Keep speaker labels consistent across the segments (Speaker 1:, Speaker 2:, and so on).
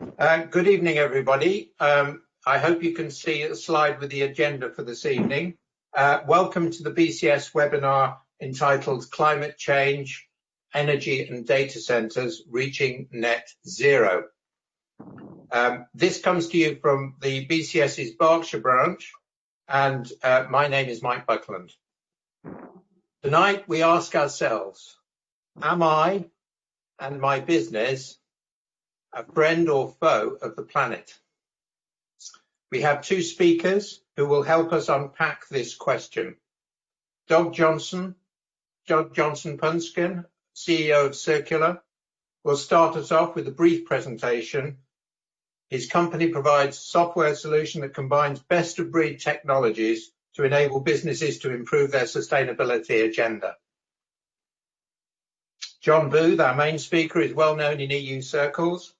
Speaker 1: Good evening, everybody. I hope you can see a slide with the agenda for this evening. Welcome to the BCS webinar entitled Climate Change, Energy and Data Centers Reaching Net Zero. This comes to you from the BCS's Berkshire branch, and my name is Mike Buckland. Tonight we ask ourselves, am I and my business a friend or foe of the planet? We have two speakers who will help us unpack this question. Doug Johnson-Poensgen, CEO of Circulor, will start us off with a brief presentation. His company provides a software solution that combines best-of-breed technologies to enable businesses to improve their sustainability agenda. John Booth, our main speaker, is well known in EU circles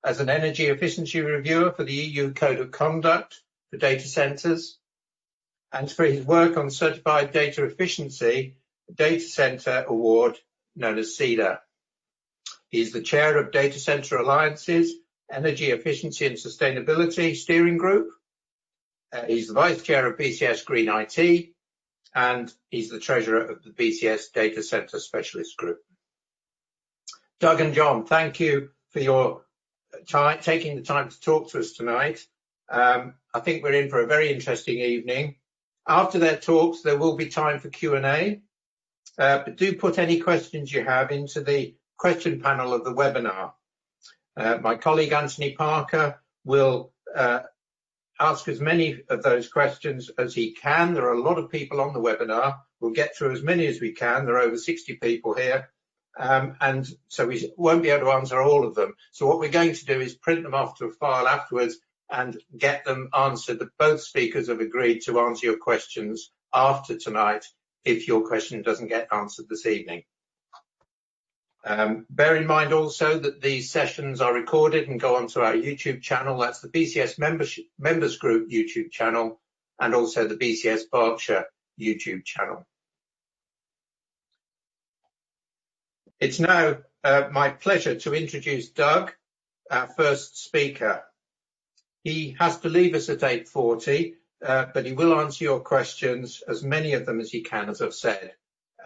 Speaker 1: as an energy efficiency reviewer for the EU Code of Conduct for data centers, and for his work on certified data efficiency, the Data Center Award known as CEDA. He's the chair of Data Center Alliance's Energy Efficiency and Sustainability Steering Group. He's the vice chair of BCS Green IT, and he's the treasurer of the BCS Data Center Specialist Group. Doug and John, thank you for your taking the time to talk to us tonight. I think we're in for a very interesting evening. After their talks, there will be time for Q&A, but do put any questions you have into the question panel of the webinar. My colleague Anthony Parker will ask as many of those questions as he can. There are a lot of people on the webinar. We'll get through as many as we can. There are over 60 people here. And so we won't be able to answer all of them. So what we're going to do is print them off to a file afterwards and get them answered. Both speakers have agreed to answer your questions after tonight if your question doesn't get answered this evening. Bear in mind also that these sessions are recorded and go onto our YouTube channel. That's the BCS Members Group YouTube channel and also the BCS Berkshire YouTube channel. It's now my pleasure to introduce Doug, our first speaker. He has to leave us at 8:40, but he will answer your questions, as many of them as he can, as I've said.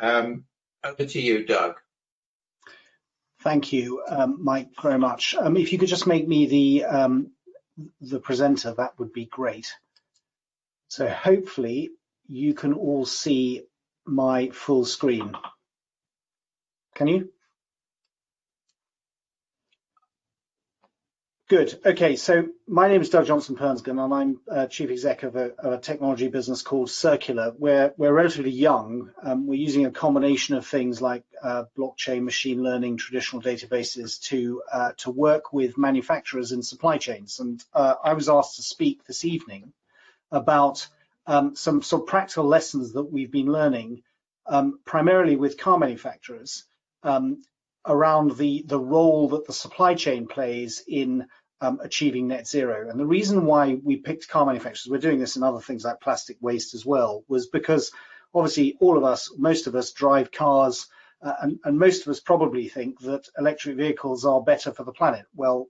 Speaker 1: Over to you, Doug.
Speaker 2: Thank you, Mike, very much. If you could just make me the presenter, that would be great. So hopefully you can all see my full screen. Can you? Good. Okay, so my name is Doug Johnson-Poensgen, and I'm chief exec of a technology business called Circulor. We're relatively young. We're using a combination of things like blockchain, machine learning, traditional databases to work with manufacturers in supply chains. And I was asked to speak this evening about some sort of practical lessons that we've been learning, primarily with car manufacturers, around the role that the supply chain plays in achieving net zero. And the reason why we picked car manufacturers, we're doing this in other things like plastic waste as well, was because obviously all of us, most of us drive cars, and most of us probably think that electric vehicles are better for the planet. Well,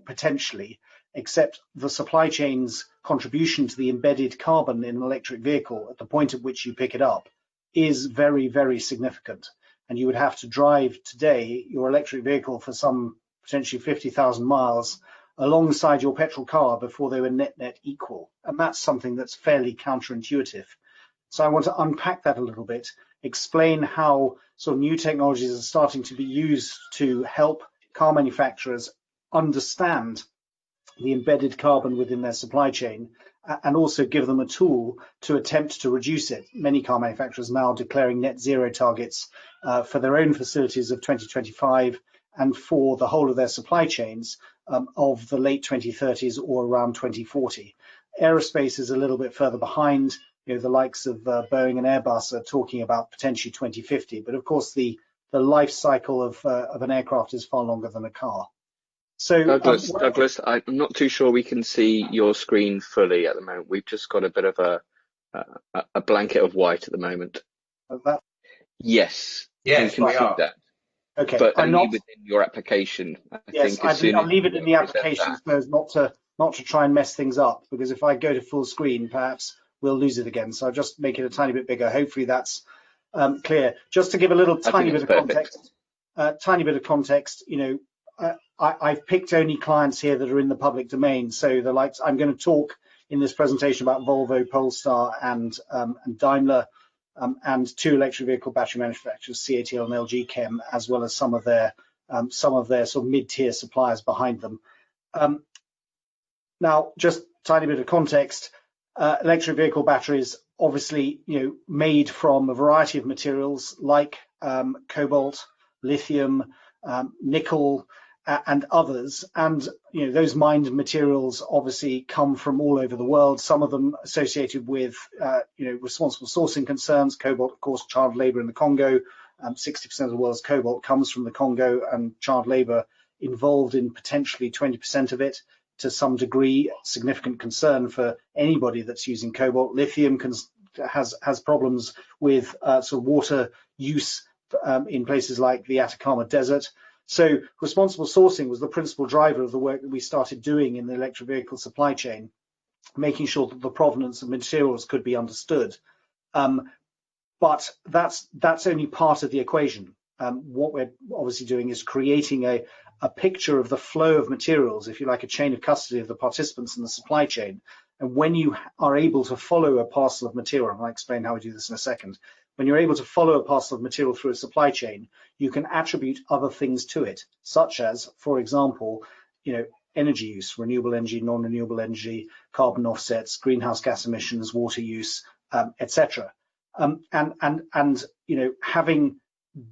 Speaker 2: potentially, except the supply chain's contribution to the embedded carbon in an electric vehicle at the point at which you pick it up is very, very significant. And you would have to drive today your electric vehicle for some potentially 50,000 miles alongside your petrol car before they were net equal. And that's something that's fairly counterintuitive. So I want to unpack that a little bit, explain how sort of new technologies are starting to be used to help car manufacturers understand the embedded carbon within their supply chain, and also give them a tool to attempt to reduce it. Many car manufacturers now declaring net zero targets for their own facilities of 2025 and for the whole of their supply chains of the late 2030s or around 2040. Aerospace is a little bit further behind. You know, the likes of Boeing and Airbus are talking about potentially 2050. But of course, the life cycle of an aircraft is far longer than a car. So,
Speaker 3: Douglas, I'm not too sure we can see your screen fully at the moment. We've just got a bit of a blanket of white at the moment.
Speaker 2: That?
Speaker 3: Yes.
Speaker 1: Yes,
Speaker 3: we can see
Speaker 1: are.
Speaker 3: that.
Speaker 2: Okay,
Speaker 3: but
Speaker 2: I'm
Speaker 3: only
Speaker 2: not.
Speaker 3: within your application. I
Speaker 2: Yes,
Speaker 3: think as soon
Speaker 2: I'll
Speaker 3: as
Speaker 2: leave it
Speaker 3: you
Speaker 2: in the
Speaker 3: present
Speaker 2: application
Speaker 3: that,
Speaker 2: so as not to try and mess things up, because if I go to full screen, perhaps we'll lose it again. So I'll just make it a tiny bit bigger. Hopefully that's clear. Just to give a little
Speaker 3: I think
Speaker 2: tiny bit
Speaker 3: it's
Speaker 2: of
Speaker 3: perfect.
Speaker 2: context, I've picked only clients here that are in the public domain. So the likes, I'm going to talk in this presentation about Volvo, Polestar, and Daimler, and 2 electric vehicle battery manufacturers, CATL and LG Chem, as well as some of their sort of mid-tier suppliers behind them. Now, just a tiny bit of context. Electric vehicle batteries, obviously, made from a variety of materials like cobalt, lithium, nickel, and others. And those mined materials obviously come from all over the world. Some of them associated with responsible sourcing concerns. Cobalt, of course, child labor in the Congo. 60% of the world's cobalt comes from the Congo, and child labor involved in potentially 20% of it. To some degree, significant concern for anybody that's using cobalt. Lithium has problems with sort of water use in places like the Atacama Desert. So responsible sourcing was the principal driver of the work that we started doing in the electric vehicle supply chain, making sure that the provenance of materials could be understood. But that's only part of the equation. What we're obviously doing is creating a picture of the flow of materials, if you like, a chain of custody of the participants in the supply chain. And when you are able to follow a parcel of material, and I'll explain how we do this in a second, when you're able to follow a parcel of material through a supply chain, you can attribute other things to it, such as, for example, energy use, renewable energy, non-renewable energy, carbon offsets, greenhouse gas emissions, water use, etc. Having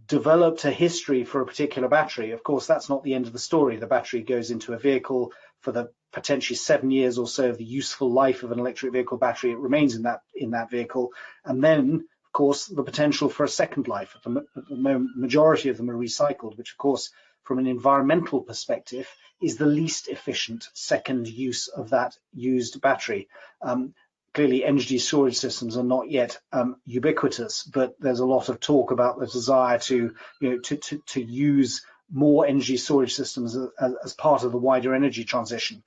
Speaker 2: developed a history for a particular battery, of course, that's not the end of the story. The battery goes into a vehicle for the potentially 7 years or so of the useful life of an electric vehicle battery. It remains in that vehicle, and then, of course, the potential for a second life. At the moment, majority of them are recycled, which, of course, from an environmental perspective, is the least efficient second use of that used battery. Clearly, energy storage systems are not yet ubiquitous, but there's a lot of talk about the desire to use more energy storage systems as part of the wider energy transition,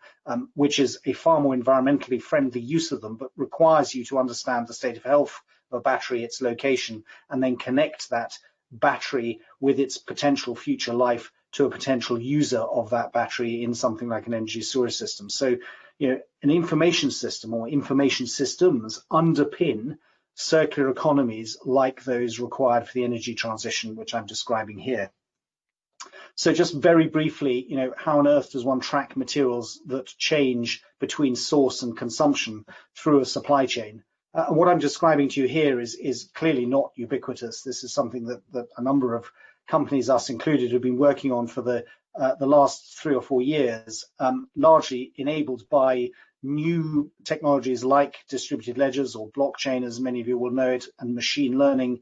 Speaker 2: which is a far more environmentally friendly use of them, but requires you to understand the state of health of a battery, its location, and then connect that battery with its potential future life to a potential user of that battery in something like an energy storage system. So, an information system or information systems underpin circular economies like those required for the energy transition, which I'm describing here. So just very briefly, how on earth does one track materials that change between source and consumption through a supply chain? What I'm describing to you here is clearly not ubiquitous. This is something that a number of companies, us included, have been working on for the last 3 or 4 years, largely enabled by new technologies like distributed ledgers or blockchain, as many of you will know it, and machine learning,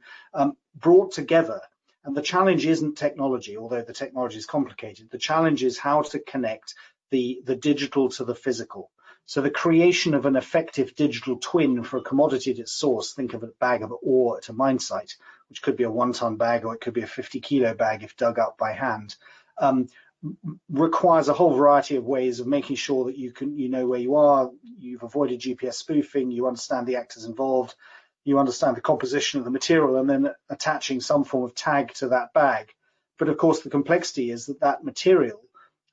Speaker 2: brought together. And the challenge isn't technology, although the technology is complicated. The challenge is how to connect the digital to the physical. So the creation of an effective digital twin for a commodity at its source, think of a bag of ore at a mine site, which could be a 1-ton bag or it could be a 50-kilo bag if dug up by hand, requires a whole variety of ways of making sure that you know where you are, you've avoided GPS spoofing, you understand the actors involved, you understand the composition of the material, and then attaching some form of tag to that bag. But of course, the complexity is that material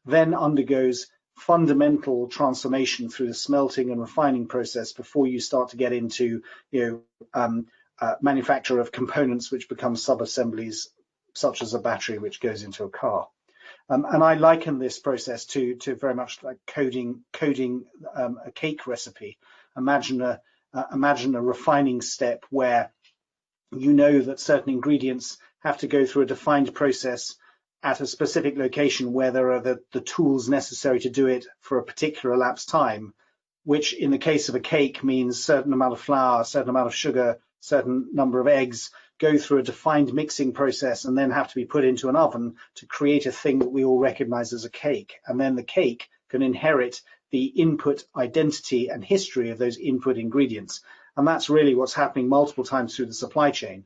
Speaker 2: then undergoes fundamental transformation through the smelting and refining process before you start to get into manufacture of components which become sub-assemblies, such as a battery which goes into a car. And I liken this process to very much like coding a cake recipe. Imagine a refining step where you know that certain ingredients have to go through a defined process at a specific location where there are the tools necessary to do it for a particular elapsed time, which in the case of a cake means certain amount of flour, certain amount of sugar, certain number of eggs, go through a defined mixing process and then have to be put into an oven to create a thing that we all recognize as a cake. And then the cake can inherit the input identity and history of those input ingredients. And that's really what's happening multiple times through the supply chain.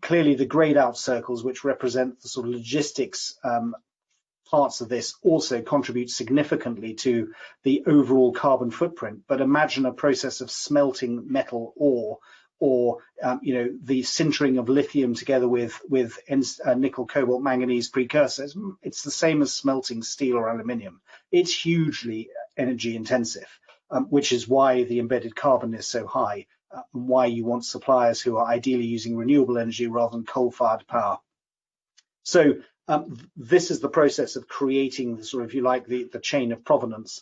Speaker 2: Clearly, the greyed out circles, which represent the sort of logistics parts of this, also contribute significantly to the overall carbon footprint. But imagine a process of smelting metal ore, or the sintering of lithium together with nickel, cobalt, manganese precursors. It's the same as smelting steel or aluminium. It's hugely energy intensive, which is why the embedded carbon is so high, and why you want suppliers who are ideally using renewable energy rather than coal-fired power. So this is the process of creating the sort of, if you like, the chain of provenance.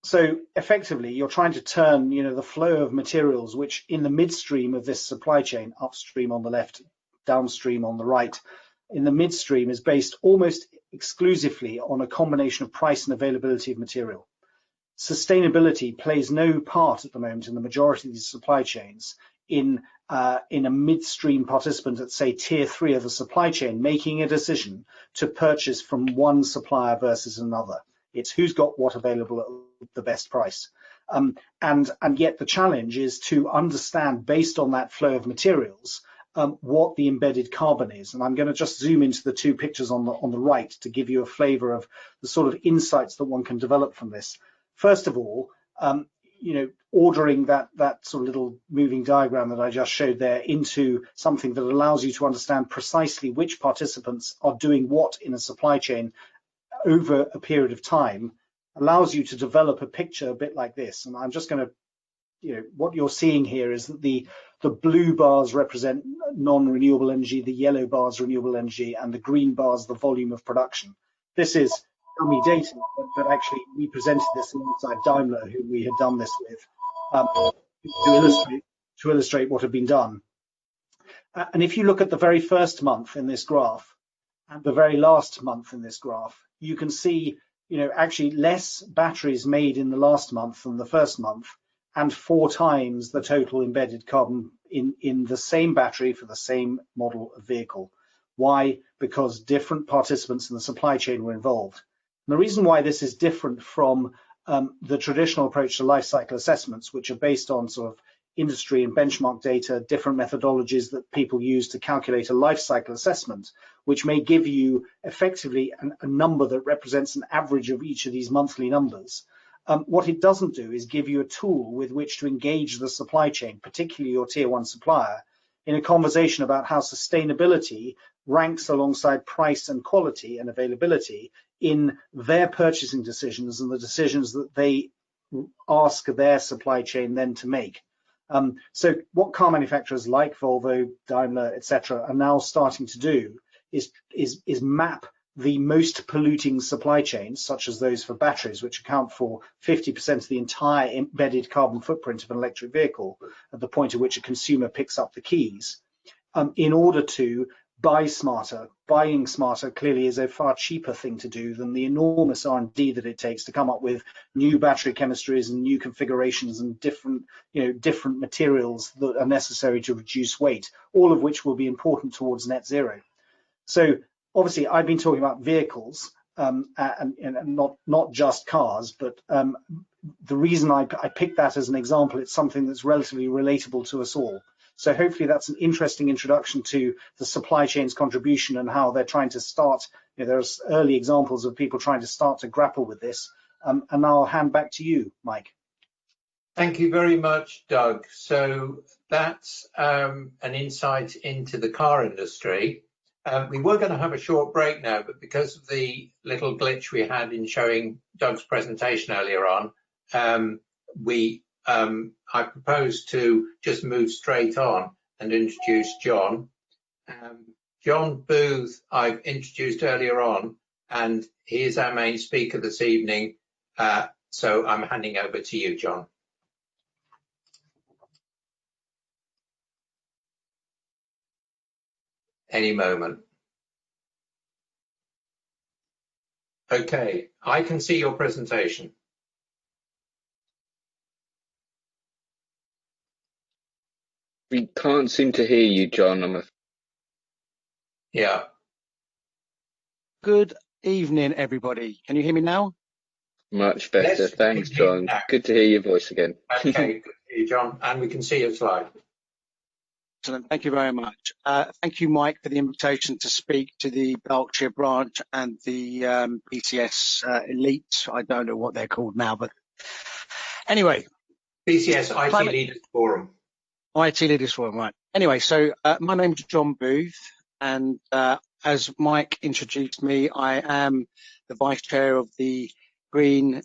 Speaker 2: So effectively, you're trying to turn, the flow of materials, which in the midstream of this supply chain, upstream on the left, downstream on the right, in the midstream is based almost exclusively on a combination of price and availability of material. Sustainability plays no part at the moment in the majority of these supply chains in a midstream participant at, say, tier 3 of the supply chain making a decision to purchase from one supplier versus another. It's who's got what available at the best price. And yet the challenge is to understand, based on that flow of materials, what the embedded carbon is. And I'm going to just zoom into the two pictures on the right to give you a flavor of the sort of insights that one can develop from this. First of all, ordering that sort of little moving diagram that I just showed there into something that allows you to understand precisely which participants are doing what in a supply chain over a period of time allows you to develop a picture a bit like this. And I'm just going to, what you're seeing here is that the blue bars represent non-renewable energy, the yellow bars renewable energy, and the green bars the volume of production. This is dummy data, but actually we presented this alongside Daimler, who we had done this with, to illustrate what had been done. And if you look at the very first month in this graph and the very last month in this graph, you can see, actually less batteries made in the last month than the first month, and 4 times the total embedded carbon in the same battery for the same model of vehicle. Why? Because different participants in the supply chain were involved. And the reason why this is different from the traditional approach to life cycle assessments, which are based on sort of industry and benchmark data, different methodologies that people use to calculate a life cycle assessment, which may give you effectively a number that represents an average of each of these monthly numbers. What it doesn't do is give you a tool with which to engage the supply chain, particularly your tier 1 supplier, in a conversation about how sustainability ranks alongside price and quality and availability in their purchasing decisions and the decisions that they ask their supply chain then to make. So what car manufacturers like Volvo, Daimler, etc. are now starting to do is map the most polluting supply chains, such as those for batteries, which account for 50% of the entire embedded carbon footprint of an electric vehicle at the point at which a consumer picks up the keys, in order to buy smarter. Buying smarter clearly is a far cheaper thing to do than the enormous R&D that it takes to come up with new battery chemistries and new configurations and different materials that are necessary to reduce weight, all of which will be important towards net zero. So obviously I've been talking about vehicles and not just cars, but the reason I picked that as an example, it's something that's relatively relatable to us all. So hopefully that's an interesting introduction to the supply chain's contribution and how they're trying to start. There's early examples of people trying to start to grapple with this. And now I'll hand back to you, Mike.
Speaker 1: Thank you very much, Doug. So that's an insight into the car industry. We were going to have a short break now, but because of the little glitch we had in showing Doug's presentation earlier on, I propose to just move straight on and introduce John. John Booth, I've introduced earlier on, and he is our main speaker this evening. So I'm handing over to you, John. Any moment. Okay, I can see your presentation.
Speaker 3: We can't seem to hear you, John.
Speaker 1: Yeah.
Speaker 4: Good evening, everybody. Can you hear me now?
Speaker 3: Much better.
Speaker 1: Yes,
Speaker 3: thanks, John. Good to hear your voice again.
Speaker 1: Okay, good to hear you, John. And we can see your slide.
Speaker 4: Excellent. Thank you very much. Thank you, Mike, for the invitation to speak to the Berkshire branch and the BCS Elite. I don't know what they're called now, but anyway.
Speaker 1: BCS IT Leaders Forum.
Speaker 4: IT Leaders Forum, right. Anyway, so my name's John Booth, and as Mike introduced me, I am the Vice Chair of the Green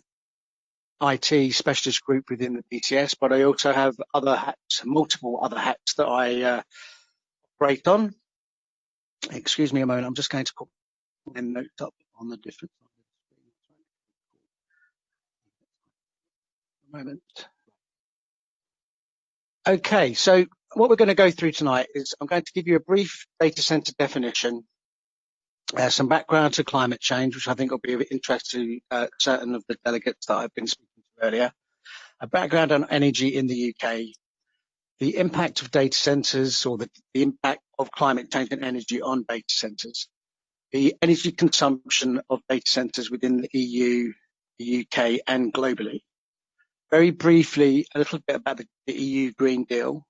Speaker 4: IT Specialist Group within the BCS, but I also have other hats, multiple other hats that I operate on. Excuse me a moment, I'm just going to put my notes up on the different side of the screen. A moment. Okay, so what we're going to go through tonight is I'm going to give you a brief data center definition, some background to climate change, which I think will be of interest to certain of the delegates that I've been speaking to earlier, a background on energy in the UK, the impact of data centers or the impact of climate change and energy on data centers, the energy consumption of data centers within the EU, the UK and globally. Very briefly, a little bit about the EU Green Deal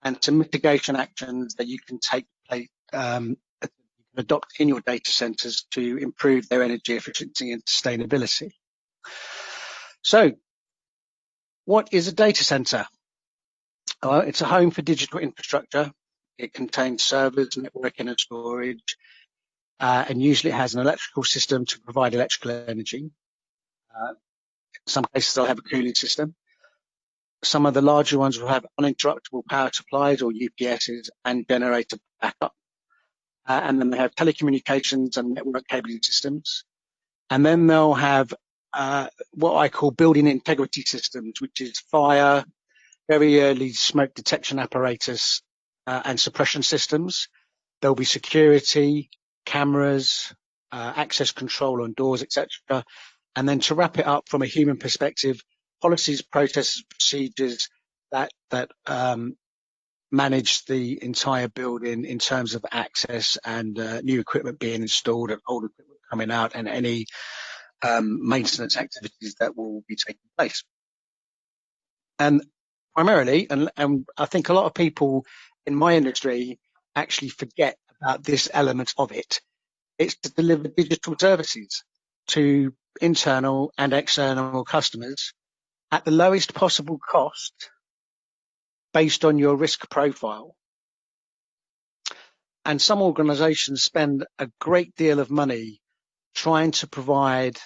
Speaker 4: and some mitigation actions that you can take place, adopt in your data centers to improve their energy efficiency and sustainability. So, what is a data center? Well, it's a home for digital infrastructure. It contains servers, networking and storage, and usually it has an electrical system to provide electrical energy. In some cases, they'll have a cooling system. Some of the larger ones will have uninterruptible power supplies or UPSs and generator backup. And then they have telecommunications and network cabling systems. And then they'll have what I call building integrity systems, which is fire, very early smoke detection apparatus, and suppression systems. There'll be security, cameras, access control on doors, etc. And then to wrap it up from a human perspective, policies, processes, procedures that manage the entire building in terms of access and new equipment being installed and old equipment coming out and any maintenance activities that will be taking place. And primarily, and I think a lot of people in my industry actually forget about this element of it, it's to deliver digital services to internal and external customers at the lowest possible cost based on your risk profile. And some organizations spend a great deal of money trying to provide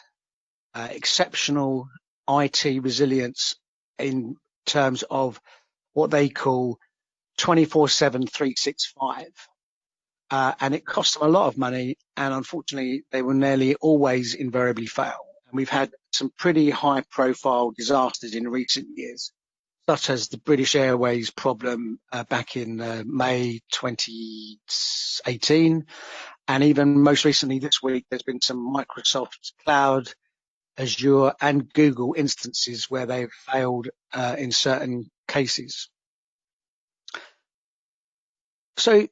Speaker 4: exceptional IT resilience in terms of what they call 24/7, 365. And it costs them a lot of money, and unfortunately, they will nearly always invariably fail. And we've had some pretty high-profile disasters in recent years, such as the British Airways problem back in May 2018. And even most recently this week, there's been some Microsoft Cloud, Azure and Google instances where they've failed in certain cases. So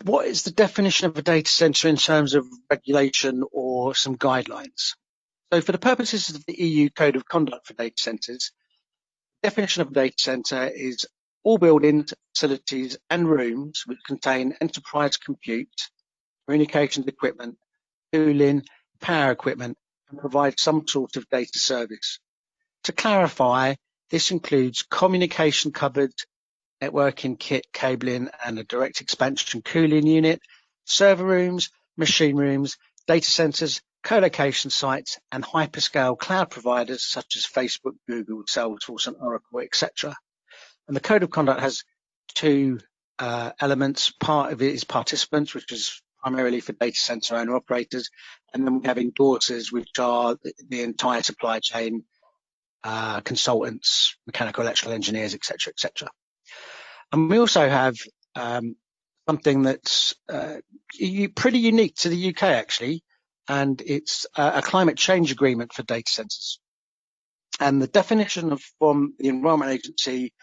Speaker 4: what is the definition of a data center in terms of regulation or some guidelines? So for the purposes of the EU Code of Conduct for data centers, the definition of a data center is all buildings, facilities and rooms which contain enterprise compute, communications equipment, cooling, power equipment, and provide some sort of data service. To clarify, this includes communication cupboard, networking kit, cabling, and a direct expansion cooling unit, server rooms, machine rooms, data centers, co-location sites, and hyperscale cloud providers such as Facebook, Google, Salesforce, and Oracle, etc. And the Code of Conduct has two elements. Part of it is participants, which is primarily for data center owner operators, and then we have endorsers, which are the entire supply chain, consultants, mechanical, electrical engineers, etc., etc. And we also have something that's pretty unique to the UK, actually, and it's a climate change agreement for data centers. And the definition from the Environment Agency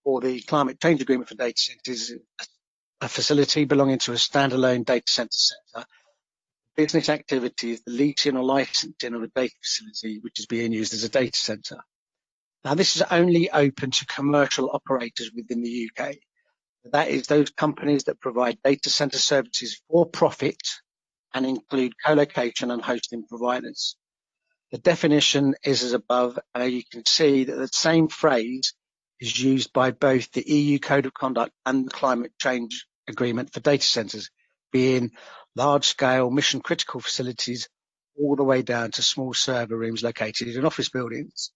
Speaker 4: for the climate change agreement for data centers is a facility belonging to a standalone data center sector. Business activity is the leasing or licensing of a data facility which is being used as a data center. Now, this is only open to commercial operators within the UK. That is those companies that provide data center services for profit and include co-location and hosting providers. The definition is as above, and you can see that the same phrase is used by both the EU Code of Conduct and the Climate Change Agreement for data centers, being large-scale mission-critical facilities all the way down to small server rooms located in office buildings.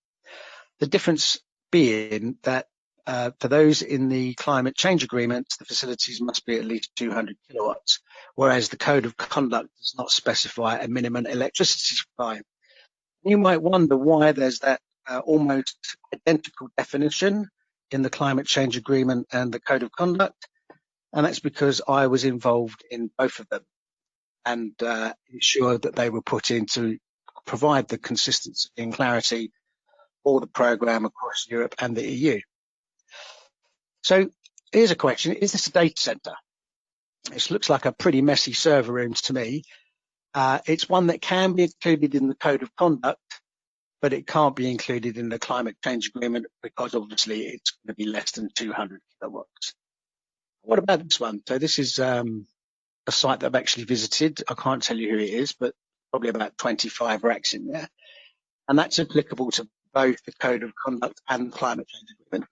Speaker 4: The difference being that for those in the Climate Change Agreement, the facilities must be at least 200 kilowatts, whereas the Code of Conduct does not specify a minimum electricity supply. You might wonder why there's that almost identical definition in the Climate Change Agreement and the Code of Conduct, and that's because I was involved in both of them and ensured that they were put in to provide the consistency and clarity for the programme across Europe and the EU. So here's a question: is this a data centre? This looks like a pretty messy server room to me. It's one that can be included in the Code of Conduct, but it can't be included in the Climate Change Agreement because obviously it's going to be less than 200 kilowatts. What about this one? So this is a site that I've actually visited. I can't tell you who it is, but probably about 25 racks in there. And that's applicable to both the Code of Conduct and the Climate Change Agreement.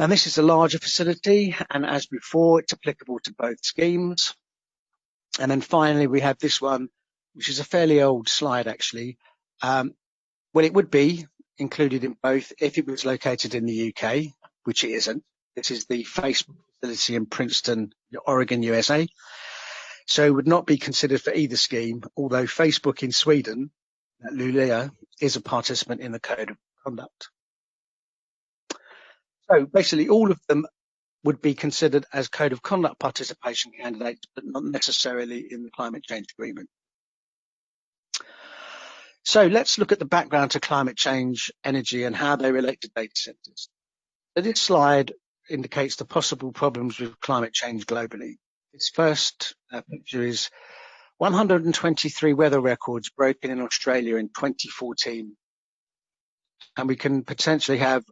Speaker 4: And this is a larger facility, and as before, it's applicable to both schemes. And then finally, we have this one, which is a fairly old slide, actually. Well, it would be included in both if it was located in the UK, which it isn't. This is the Facebook facility in Princeton, Oregon, USA. So it would not be considered for either scheme, although Facebook in Sweden, Luleå, is a participant in the Code of Conduct. So basically, all of them would be considered as Code of Conduct participation candidates, but not necessarily in the Climate Change Agreement. So let's look at the background to climate change, energy, and how they relate to data centers. So this slide indicates the possible problems with climate change globally. Its first picture is 123 weather records broken in Australia in 2014. And we can potentially have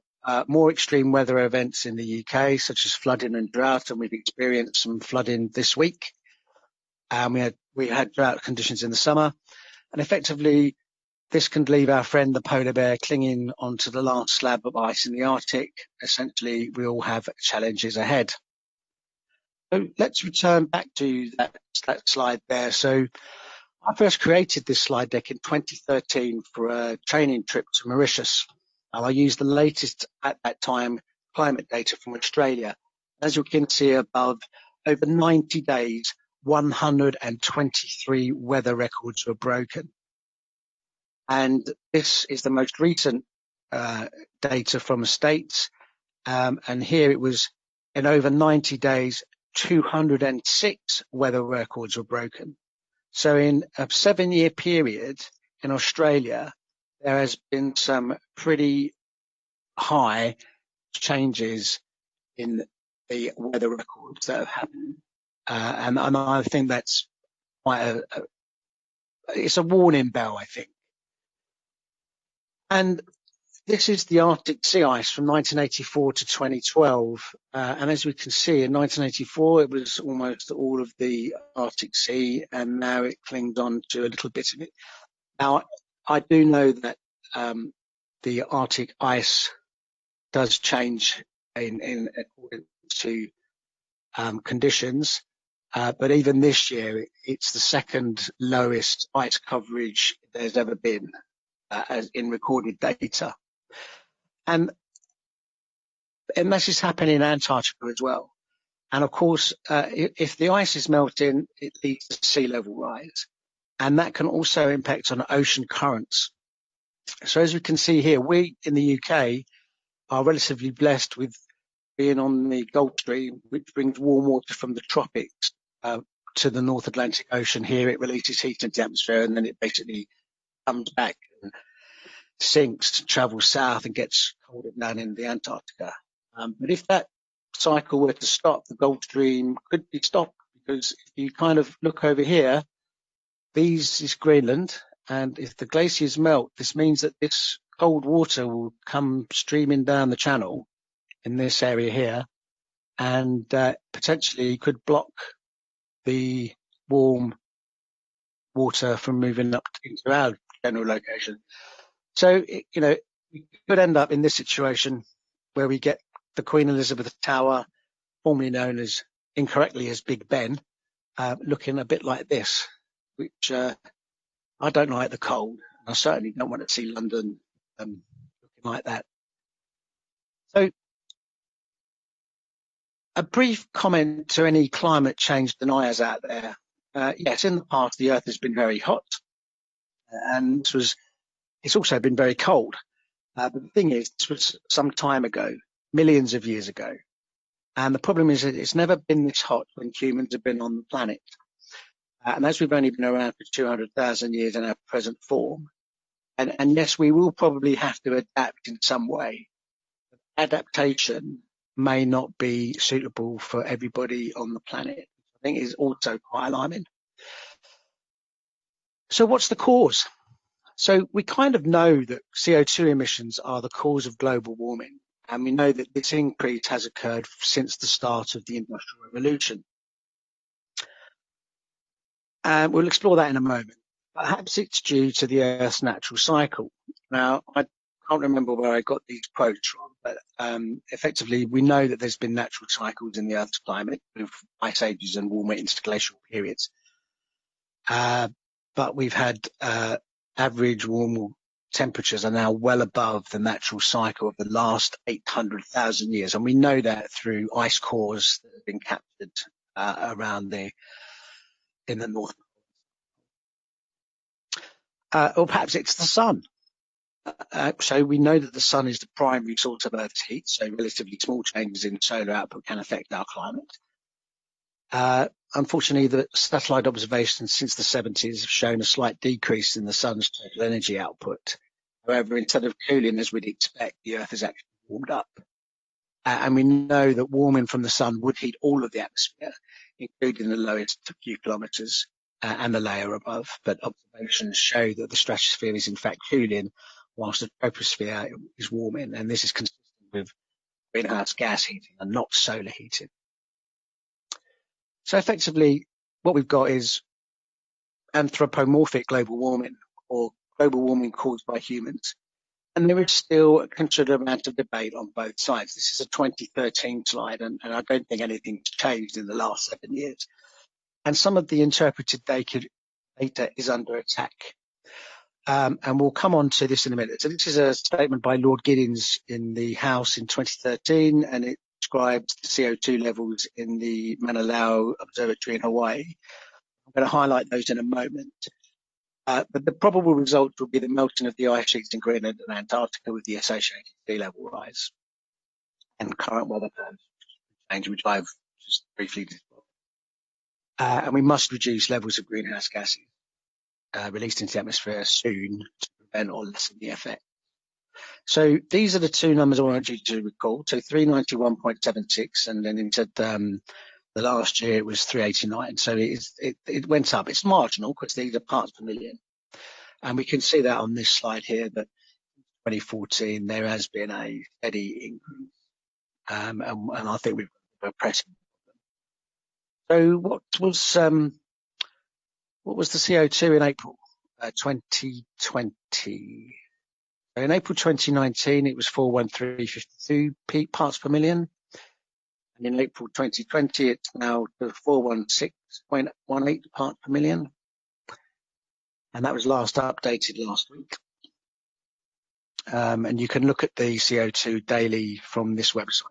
Speaker 4: more extreme weather events in the UK, such as flooding and drought, and we've experienced some flooding this week. We had drought conditions in the summer, and effectively this can leave our friend the polar bear clinging onto the last slab of ice in the Arctic. Essentially, we all have challenges ahead. So let's return back to that slide there. So I first created this slide deck in 2013 for a training trip to Mauritius. I used the latest at that time climate data from Australia. As you can see above, over 90 days, 123 weather records were broken. And this is the most recent data from the States. And here it was in over 90 days, 206 weather records were broken. So in a 7-year period in Australia, there has been some pretty high changes in the weather records that have happened. And I think that's quite it's a warning bell, I think. And this is the Arctic sea ice from 1984 to 2012. And as we can see, in 1984, it was almost all of the Arctic Sea, and now it clings on to a little bit of it. Now, I do know that the Arctic ice does change in accordance to conditions, but even this year, it's the second lowest ice coverage there's ever been as in recorded data. And this is happening in Antarctica as well. And of course, if the ice is melting, it leads to sea level rise. And that can also impact on ocean currents. So as we can see here, we in the UK are relatively blessed with being on the Gulf Stream, which brings warm water from the tropics to the North Atlantic Ocean. Here it releases heat into the atmosphere, and then it basically comes back and sinks, travels south and gets colder down in the Antarctica. But if that cycle were to stop, the Gulf Stream could be stopped, because if you kind of look over here, this is Greenland, and if the glaciers melt, this means that this cold water will come streaming down the channel in this area here, and potentially could block the warm water from moving up into our general location. So, you know, we could end up in this situation where we get the Queen Elizabeth Tower, formerly known as incorrectly as Big Ben, looking a bit like this, which I don't like the cold. I certainly don't want to see London looking like that. So, a brief comment to any climate change deniers out there. Yes, in the past, the Earth has been very hot, and it's also been very cold. But the thing is, this was some time ago, millions of years ago. And the problem is that it's never been this hot when humans have been on the planet. And as we've only been around for 200,000 years in our present form, and yes, we will probably have to adapt in some way. Adaptation may not be suitable for everybody on the planet. I think is also quite alarming. So what's the cause? So we kind of know that CO2 emissions are the cause of global warming. And we know that this increase has occurred since the start of the Industrial Revolution. And we'll explore that in a moment. Perhaps it's due to the Earth's natural cycle. Now, I can't remember where I got these quotes from, but effectively, we know that there's been natural cycles in the Earth's climate with ice ages and warmer interglacial periods. But we've had average warm temperatures are now well above the natural cycle of the last 800,000 years. And we know that through ice cores that have been captured around in the north. Or perhaps it's the sun. So we know that the sun is the primary source of Earth's heat, so relatively small changes in solar output can affect our climate. Unfortunately, the satellite observations since the 70s have shown a slight decrease in the sun's total energy output. However, instead of cooling as we'd expect, the Earth has actually warmed up. And we know that warming from the sun would heat all of the atmosphere, including the lowest few kilometres and the layer above. But observations show that the stratosphere is in fact cooling, whilst the troposphere is warming. And this is consistent with greenhouse gas heating and not solar heating. So effectively, what we've got is anthropomorphic global warming, or global warming caused by humans. And there is still a considerable amount of debate on both sides. This is a 2013 slide, and I don't think anything's changed in the last 7 years. And some of the interpreted data is under attack. And we'll come on to this in a minute. So this is a statement by Lord Giddins in the House in 2013, and it describes the CO2 levels in the Manilao Observatory in Hawaii. I'm going to highlight those in a moment. But the probable result will be the melting of the ice sheets in Greenland and Antarctica with the associated sea level rise and current weather patterns change, which I've just briefly described. And we must reduce levels of greenhouse gases released into the atmosphere soon to prevent or lessen the effect. So these are the two numbers I want you to recall. So 391.76, and then into the last year it was 389. So it went up. It's marginal because these are parts per million. And we can see that on this slide here that in 2014 there has been a steady increase. And I think we're pressing. So what was the CO2 in April 2020? So in April 2019 it was 413.52 parts per million. And in April 2020, it's now 416.18 parts per million. And that was last updated last week. And you can look at the CO2 daily from this website.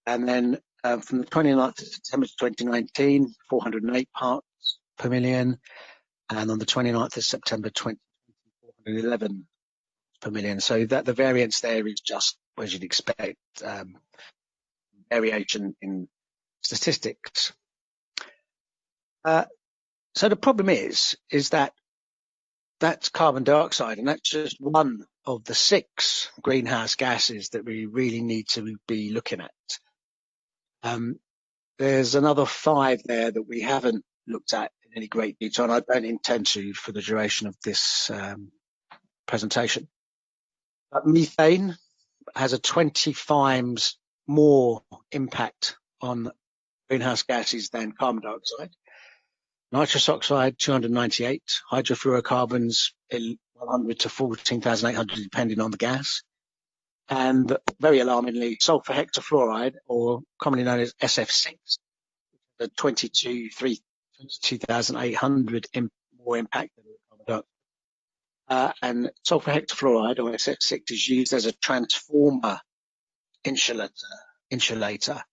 Speaker 4: And then from the 29th of September 2019, 408 parts per million. And on the 29th of September 2020, 411 per million. So that the variance there is just, as you'd expect, variation in statistics. So the problem is that that's carbon dioxide, and that's just one of the 6 greenhouse gases that we really need to be looking at. There's another 5 there that we haven't looked at in any great detail, and I don't intend to for the duration of this presentation. But methane has a 20 times more impact on greenhouse gases than carbon dioxide. Nitrous oxide, 298, hydrofluorocarbons, 100 to 14,800, depending on the gas. And very alarmingly, sulfur hexafluoride, or commonly known as SF6, the 22,800 more impact than carbon dioxide. And sulfur hexafluoride, or SF6, is used as a transformer insulator.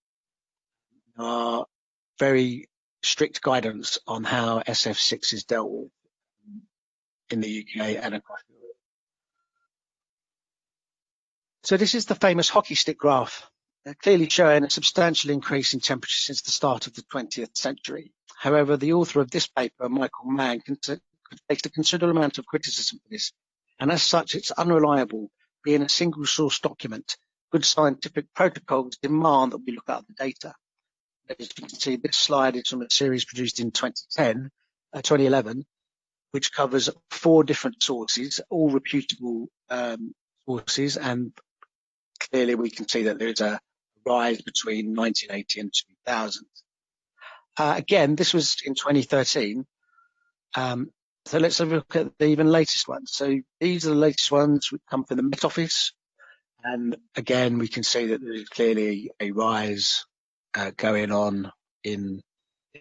Speaker 4: Very strict guidance on how SF6 is dealt with in the UK and across Europe. So this is the famous hockey stick graph, clearly showing a substantial increase in temperature since the start of the 20th century. However, the author of this paper, Michael Mann, takes a considerable amount of criticism for this, and as such, it's unreliable, being a single source document. Good scientific protocols demand that we look at the data. As you can see, this slide is from a series produced in 2011, which covers 4 different sources, all reputable sources, and clearly we can see that there's a rise between 1980 and 2000. Again, this was in 2013. So let's have a look at the even latest ones. So these are the latest ones which come from the Met Office. And again, we can see that there's clearly a rise going on in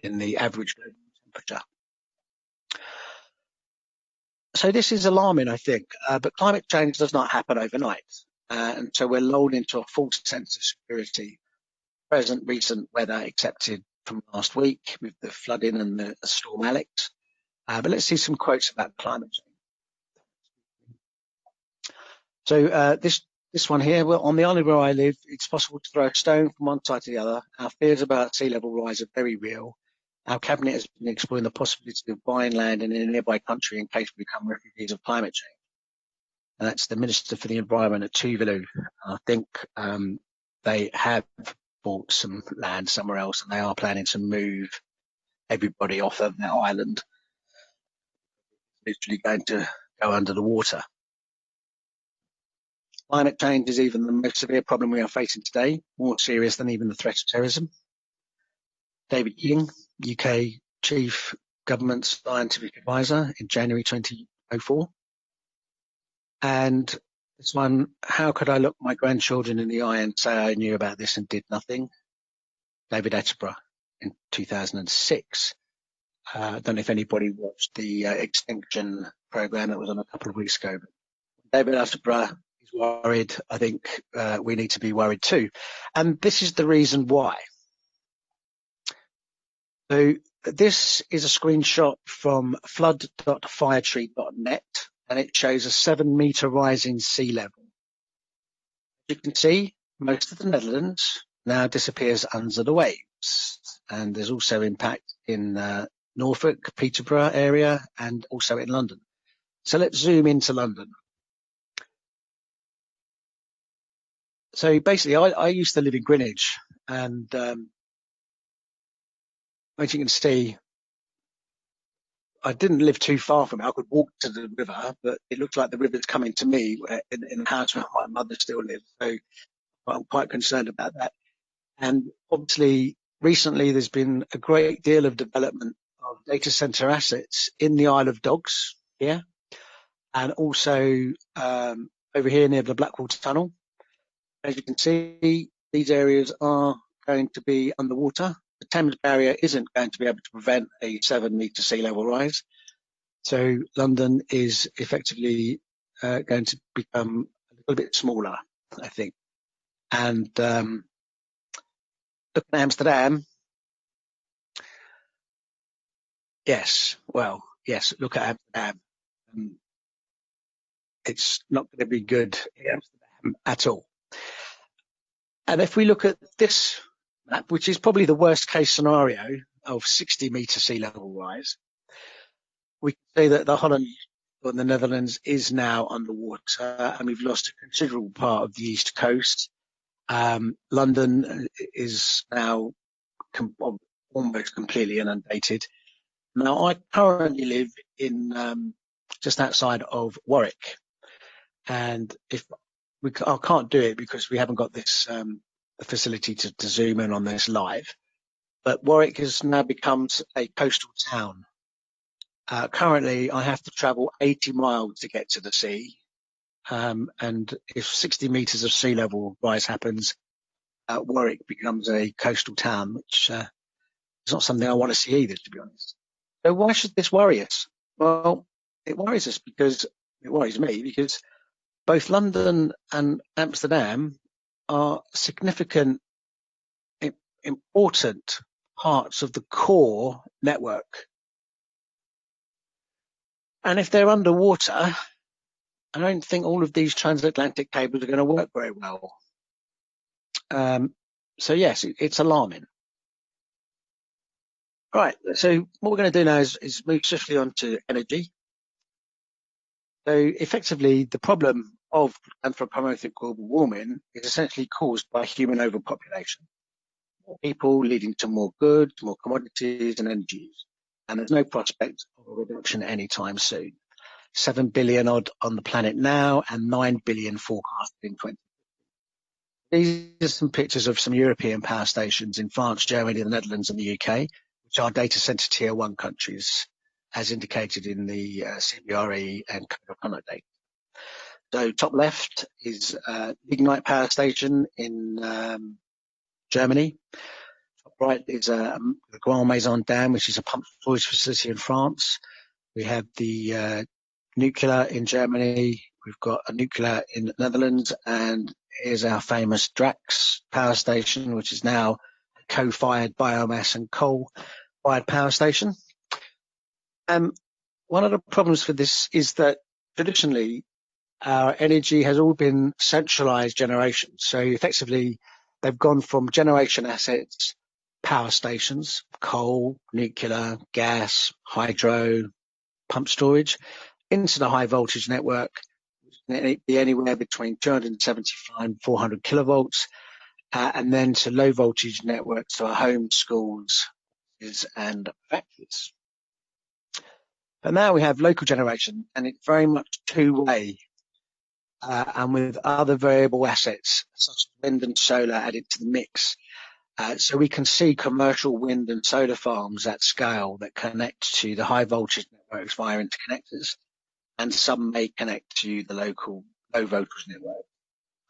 Speaker 4: the average global temperature. So this is alarming, I think, but climate change does not happen overnight. And so we're lulled into a false sense of security. Recent weather accepted from last week with the flooding and the storm Alex. But let's see some quotes about climate change. So this one here, well, on the island where I live, it's possible to throw a stone from one side to the other. Our fears about sea level rise are very real. Our cabinet has been exploring the possibility of buying land in a nearby country in case we become refugees of climate change. And that's the Minister for the Environment at Tuvalu. I think they have bought some land somewhere else, and they are planning to move everybody off of that island. Literally going to go under the water. Climate change is even the most severe problem we are facing today, more serious than even the threat of terrorism. David King, UK Chief Government Scientific Advisor in January 2004. And this one, how could I look my grandchildren in the eye and say I knew about this and did nothing? David Attenborough in 2006. I don't know if anybody watched the Extinction program that was on a couple of weeks ago. But David Attenborough is worried. I think we need to be worried too. And this is the reason why. So this is a screenshot from flood.firetree.net, and it shows a 7-meter rise in sea level. You can see most of the Netherlands now disappears under the waves, and there's also impact in Norfolk, Peterborough area, and also in London. So let's zoom into London. So basically, I used to live in Greenwich, and as you can see, I didn't live too far from it. I could walk to the river, but it looked like the river's coming to me in the house where my mother still lives. So I'm quite concerned about that. And obviously, recently, there's been a great deal of development of data center assets in the Isle of Dogs here, and also over here near the Blackwater Tunnel. As you can see, these areas are going to be underwater. The Thames barrier isn't going to be able to prevent a 7-meter sea level rise. So London is effectively going to become a little bit smaller, I think. And look at Amsterdam. Yes, look at Amsterdam. It's not going to be good in Amsterdam at all. And if we look at this map, which is probably the worst case scenario of 60-meter sea level rise, we can say that the Holland or the Netherlands is now underwater, and we've lost a considerable part of the east coast. London is now almost completely inundated. Now, I currently live in just outside of Warwick, and I can't do it because we haven't got this the facility to zoom in on this live. But Warwick has now become a coastal town. Currently, I have to travel 80 miles to get to the sea. And if 60 meters of sea level rise happens, Warwick becomes a coastal town, which is not something I want to see either, to be honest. So why should this worry us? Well, it worries us because it worries me because both London and Amsterdam are significant, important parts of the core network. And if they're underwater, I don't think all of these transatlantic cables are going to work very well. So yes, it's alarming. Right, so what we're going to do now is move swiftly on to energy. So effectively, the problem of anthropomorphic global warming is essentially caused by human overpopulation. More people leading to more goods, more commodities and energy use. And there's no prospect of a reduction anytime soon. 7 billion odd on the planet now and 9 billion forecasted in 2050. These are some pictures of some European power stations in France, Germany, the Netherlands and the UK, which are data center tier 1 countries, as indicated in the CBRE and Code of Conduct data. So top left is Lignite Power Station in Germany. Top right is the Grand Maison Dam, which is a pump storage facility in France. We have the nuclear in Germany. We've got a nuclear in the Netherlands, and here's our famous Drax power station, which is now a co-fired biomass and coal-fired power station. One of the problems for this is that traditionally our energy has all been centralized generation. So effectively, they've gone from generation assets, power stations, coal, nuclear, gas, hydro, pump storage, into the high voltage network, which can be anywhere between 275 and 400 kilovolts, and then to low voltage networks, so our homes, schools, and factories. But now we have local generation, and it's very much two-way, and with other variable assets, such as wind and solar added to the mix. So we can see commercial wind and solar farms at scale that connect to the high voltage networks via interconnectors, and some may connect to the local low voltage network.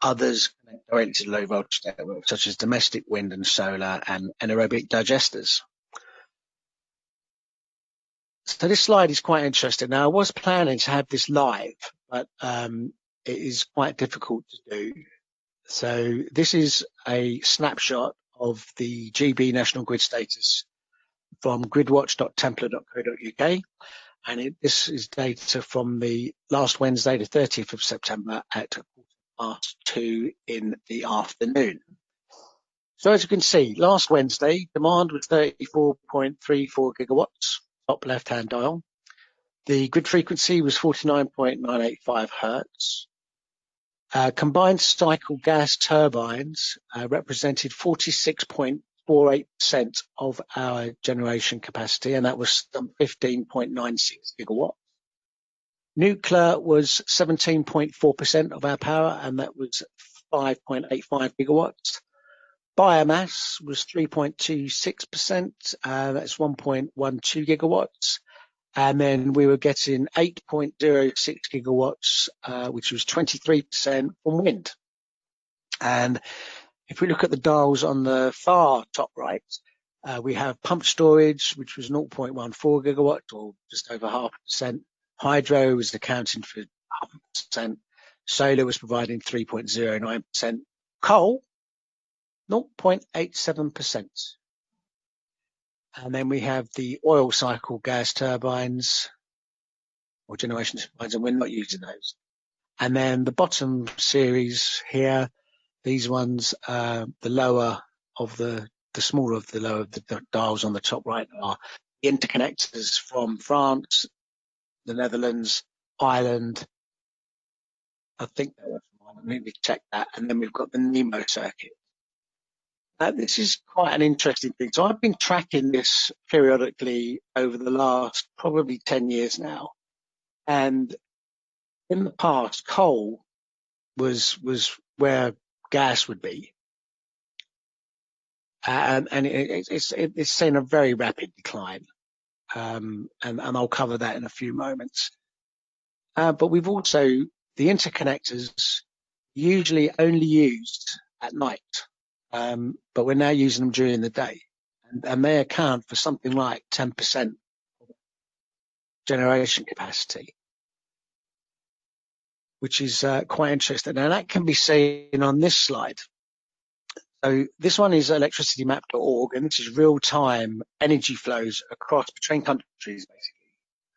Speaker 4: Others connect directly to the low voltage network, such as domestic wind and solar and anaerobic digesters. So this slide is quite interesting. Now, I was planning to have this live, but it is quite difficult to do. So this is a snapshot of the GB National Grid status from gridwatch.templar.co.uk. And this is data from the last Wednesday, the 30th of September at 2:15 in the afternoon. So as you can see, last Wednesday, demand was 34.34 gigawatts, top left-hand dial. The grid frequency was 49.985 hertz. Combined cycle gas turbines represented 46.48% of our generation capacity, and that was 15.96 gigawatts. Nuclear was 17.4% of our power, and that was 5.85 gigawatts. Biomass was 3.26%, that's 1.12 gigawatts. And then we were getting 8.06 gigawatts, which was 23% from wind. And if we look at the dials on the far top right, we have pump storage, which was 0.14 gigawatt, or just over 0.5%. Hydro was accounting for 0.5%. Solar was providing 3.09%. Coal, 0.87%. And then we have the oil cycle gas turbines or generation turbines, and we're not using those. And then the bottom series here, these ones, the lower of the smaller of the lower of the dials on the top right are the interconnectors from France, the Netherlands, Ireland. I think that was one. Maybe check that. And then we've got the Nemo circuit. This is quite an interesting thing. So I've been tracking this periodically over the last probably 10 years now. And in the past, coal was where gas would be. and it's seen a very rapid decline, and I'll cover that in a few moments. But we've also, the interconnectors usually only used at night, but we're now using them during the day, and they account for something like 10% generation capacity, which is quite interesting. And that can be seen on this slide. So this one is electricitymap.org, and this is real-time energy flows across between countries, basically.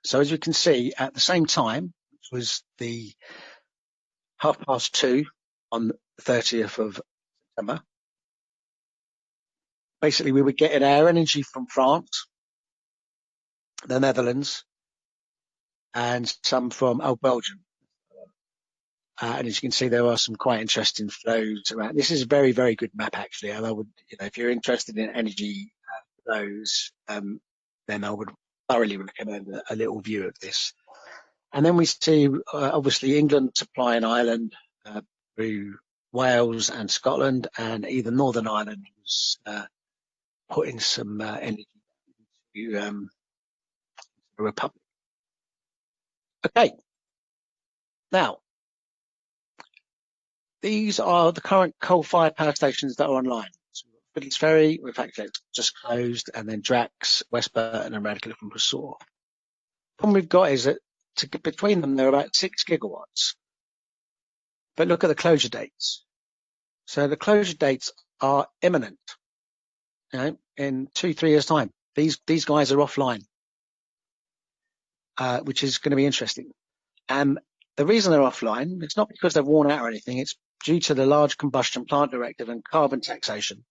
Speaker 4: So as you can see, at the same time, which was the 2:30 on the 30th of September, basically we were getting our energy from France, the Netherlands, and some from Belgium. And as you can see, there are some quite interesting flows around. This is a very, very good map, actually. And I would, if you're interested in energy flows, then I would thoroughly recommend a little view of this. And then we see, obviously, England supplying Ireland through Wales and Scotland, and even Northern Ireland was putting some energy into the Republic. Okay. Now, these are the current coal-fired power stations that are online. So we've got Fiddler's Ferry, we've actually just closed, and then Drax, West Burton, and Radcliffe and Ressort. The problem we've got is that between them, they're about 6 gigawatts. But look at the closure dates. So the closure dates are imminent. In 2-3 years' time, these guys are offline, which is going to be interesting. And the reason they're offline, it's not because they're worn out or anything. It's due to the Large Combustion Plant Directive and carbon taxation.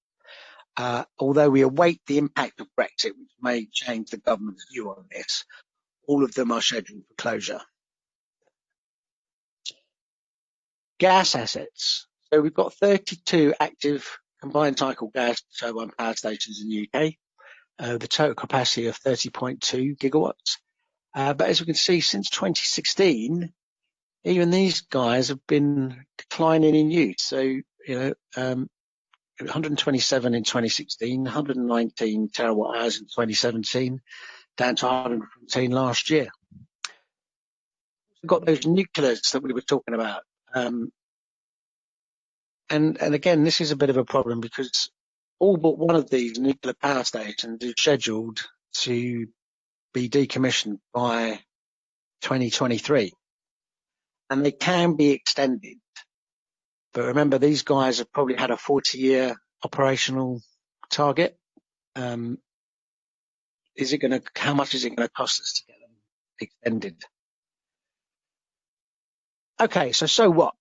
Speaker 4: Although we await the impact of Brexit, which may change the government's view on this, all of them are scheduled for closure. Gas assets. So we've got 32 active combined cycle gas turbine power stations in the UK, the total capacity of 30.2 gigawatts. But as we can see, since 2016, even these guys have been declining in use. So, 127 in 2016, 119 terawatt hours in 2017, down to 114 last year. We've got those nuclears that we were talking about. And again, this is a bit of a problem because all but one of these nuclear power stations is scheduled to be decommissioned by 2023. And they can be extended. But remember, these guys have probably had a 40-year operational target. How much is it going to cost us to get them extended? Okay, so what?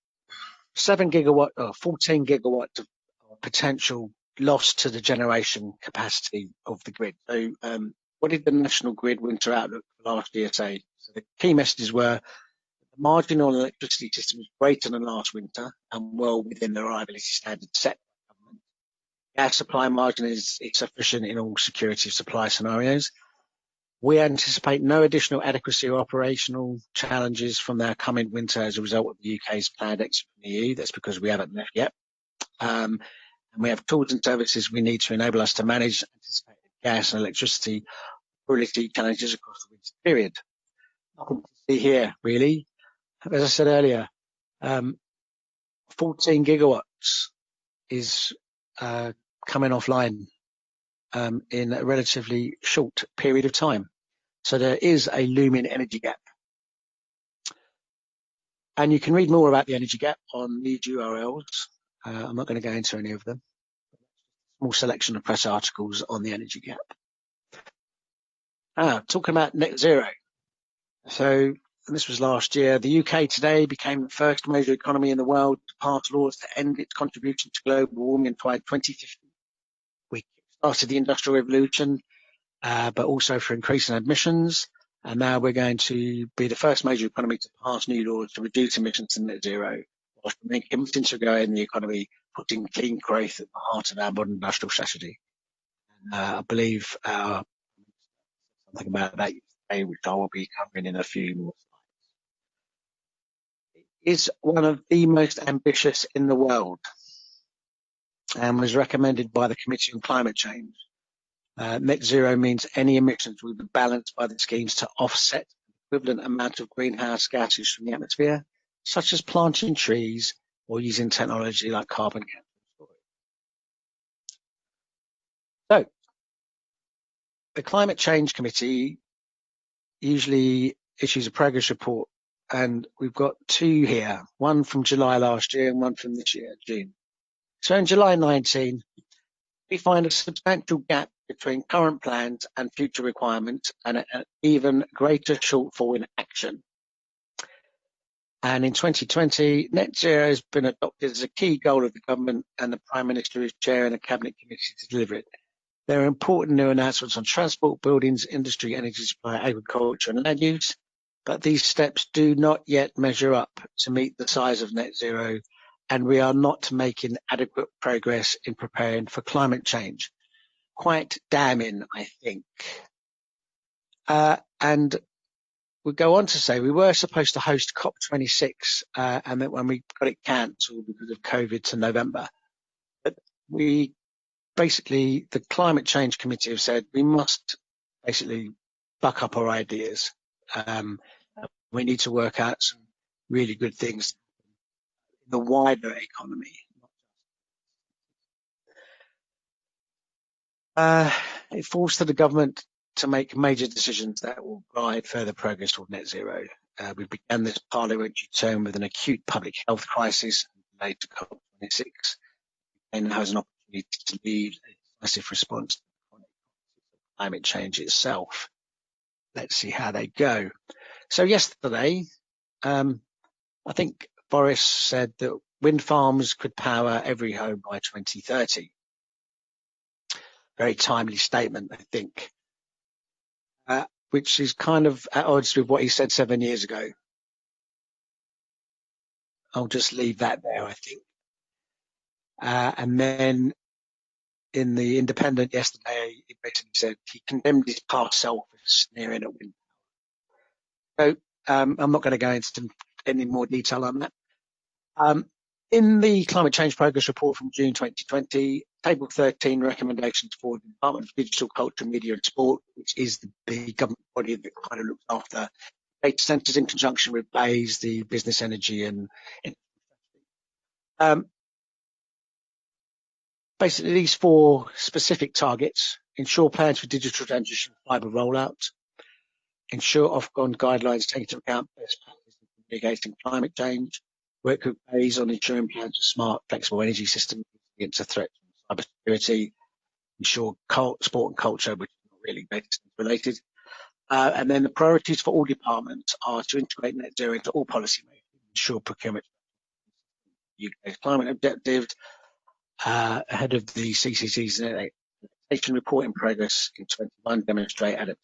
Speaker 4: 7 gigawatt or 14 gigawatts of potential loss to the generation capacity of the grid. So, what did the National Grid Winter Outlook last year say? So the key messages were the margin on the electricity system is greater than last winter and well within the reliability standards set by the government. Gas supply margin is sufficient in all security of supply scenarios. We anticipate no additional adequacy or operational challenges from our coming winter as a result of the UK's planned exit from the EU. That's because we haven't left yet. And we have tools and services we need to enable us to manage anticipated gas and electricity quality challenges across the winter period. Nothing to see here, really. As I said earlier, 14 gigawatts is coming offline in a relatively short period of time. So there is a looming energy gap. And you can read more about the energy gap on these URLs. I'm not going to go into any of them. Small selection of press articles on the energy gap. Talking about net zero. So this was last year. The UK today became the first major economy in the world to pass laws to end its contribution to global warming by 2050. We started the Industrial Revolution, but also for increasing emissions. And now we're going to be the first major economy to pass new laws to reduce emissions to net zero, whilst committing to growing the economy, putting clean growth at the heart of our modern industrial strategy. I believe something about that today, which I will be covering in a few more slides. It is one of the most ambitious in the world. and was recommended by the Committee on Climate Change. Net zero means any emissions will be balanced by the schemes to offset the equivalent amount of greenhouse gases from the atmosphere, such as planting trees or using technology like carbon capture and storage. So, the Climate Change Committee usually issues a progress report, and we've got two here, one from July last year and one from this year, June. So in July 19, we find a substantial gap between current plans and future requirements, and an even greater shortfall in action. And in 2020, net zero has been adopted as a key goal of the government, and the Prime Minister is chairing a cabinet committee to deliver it. There are important new announcements on transport, buildings, industry, energy supply, agriculture and land use, but these steps do not yet measure up to meet the size of net zero, and we are not making adequate progress in preparing for climate change. Quite damning, I think. And we go on to say we were supposed to host COP26, and that when we got it cancelled because of COVID to November, but we basically, the Climate Change Committee have said we must basically buck up our ideas. We need to work out some really good things in the wider economy. It falls to the government to make major decisions that will guide further progress toward net zero. We began this parliamentary term with an acute public health crisis related to COP26, and now has an opportunity to lead a decisive response to climate change itself. Let's see how they go. So yesterday, I think Boris said that wind farms could power every home by 2030. Very timely statement, I think, which is kind of at odds with what he said 7 years ago. I'll just leave that there, I think. And then in the Independent yesterday, he basically said he condemned his past self for sneering at wind power. So I'm not going to go into any more detail on that. In the Climate Change Progress Report from June 2020, Table 13 recommendations for the Department of Digital, Culture, Media and Sport, which is the government body that kind of looks after data centres in conjunction with BEIS, the business energy and basically these four specific targets: ensure plans for digital transition fibre rollout, ensure Ofcom guidelines take into account best practices in mitigating climate change, work with BEIS on ensuring plans for smart, flexible energy systems against a threat from cybersecurity, ensure sport and culture, which is not really data related. And then the priorities for all departments are to integrate net zero into all policy making, ensure procurement UK's climate objectives, ahead of the CCC's adaptation report in progress in 21, demonstrate adaptation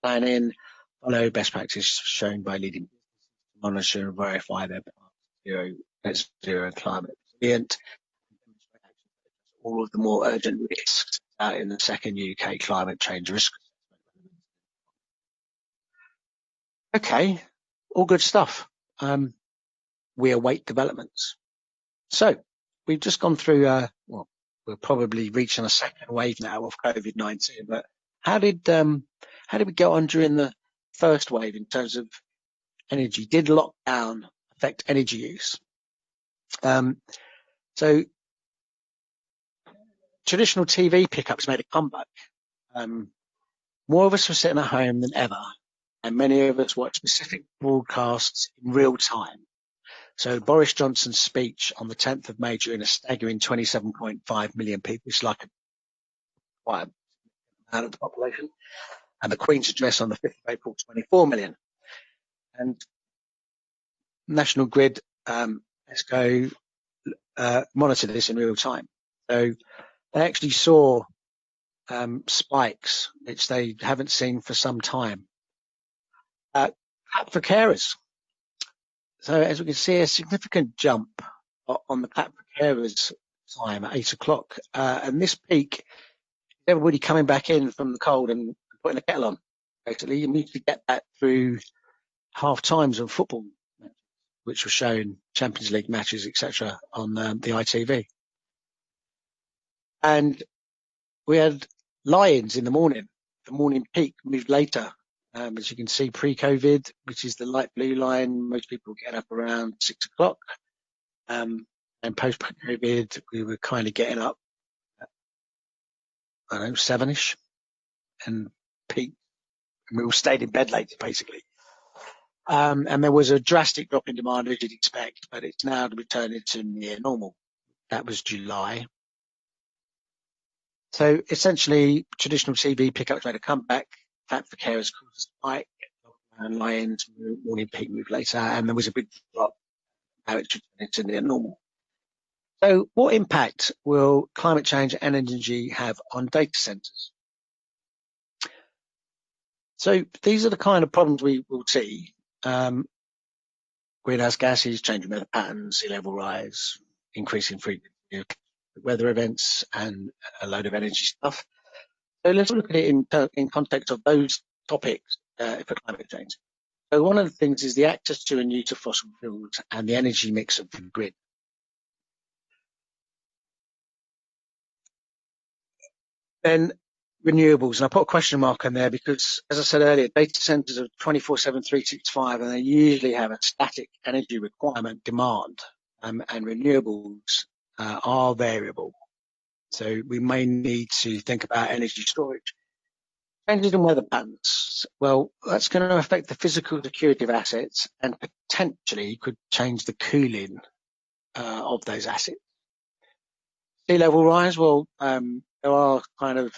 Speaker 4: planning, follow best practice shown by leading businesses, monitor and verify their net zero and climate resilient, all of the more urgent risks in the second UK climate change risk. Okay, all good stuff. We await developments. So we've just gone through, well, we're probably reaching a second wave now of COVID-19, but how did we get on during the first wave in terms of energy? Did lockdown affect energy use? So traditional TV pickups made a comeback. More of us were sitting at home than ever, and many of us watched specific broadcasts in real time. So Boris Johnson's speech on the 10th of May during a staggering 27.5 million people, which is like quite a amount of the population, and the Queen's address on the 5th of April, 24 million. And National Grid, ESCO, monitored this in real time. So they actually saw spikes, which they haven't seen for some time. Clap for carers. So as we can see, a significant jump on the clap for carers time at 8 o'clock. And this peak, everybody coming back in from the cold and putting the kettle on. Basically, you need to get that through half times of football, which was shown, Champions League matches, etc., on the ITV. And we had lie-ins in the morning. The morning peak moved later. As you can see, pre-COVID, which is the light blue line, most people get up around 6 o'clock. And post-COVID, we were kind of getting up, I don't know, 7-ish, and peak. And we all stayed in bed later, basically. And there was a drastic drop in demand, as you'd expect, but it's now returning to near normal. That was July. So essentially, traditional TV pickups made a comeback. Fat for carers caused a spike, and lie-ins, morning peak moved later, and there was a big drop. Now it's returning to near normal. So what impact will climate change and energy have on data centers? So these are the kind of problems we will see. Greenhouse gases, changing weather patterns, sea level rise, increasing frequency of weather events, and a load of energy stuff. So let's look at it in context of those topics for climate change. So one of the things is the access to and use of fossil fuels and the energy mix of the grid. Then renewables, and I put a question mark on there because, as I said earlier, data centers are 24/7, 365, and they usually have a static energy requirement demand, and renewables are variable. So we may need to think about energy storage. Changes in weather patterns. Well, that's going to affect the physical security of assets and potentially could change the cooling of those assets. Sea level rise, well, there are kind of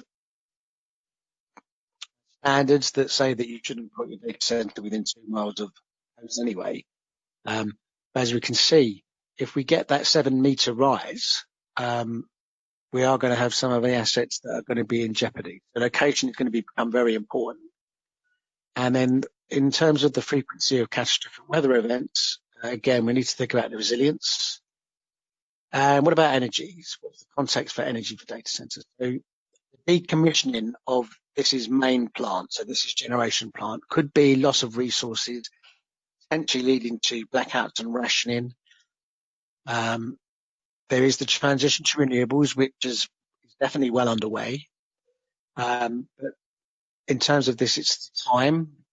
Speaker 4: standards that say that you shouldn't put your data center within 2 miles of coast anyway. But as we can see, if we get that 7-meter rise, we are going to have some of the assets that are going to be in jeopardy. The location is going to become very important. And then in terms of the frequency of catastrophic weather events, again, we need to think about the resilience. And what about energies? What's the context for energy for data centers? So the decommissioning of this is main plant, so this is generation plant, could be loss of resources, potentially leading to blackouts and rationing. There is the transition to renewables, which is definitely well underway. But in terms of this, it's time.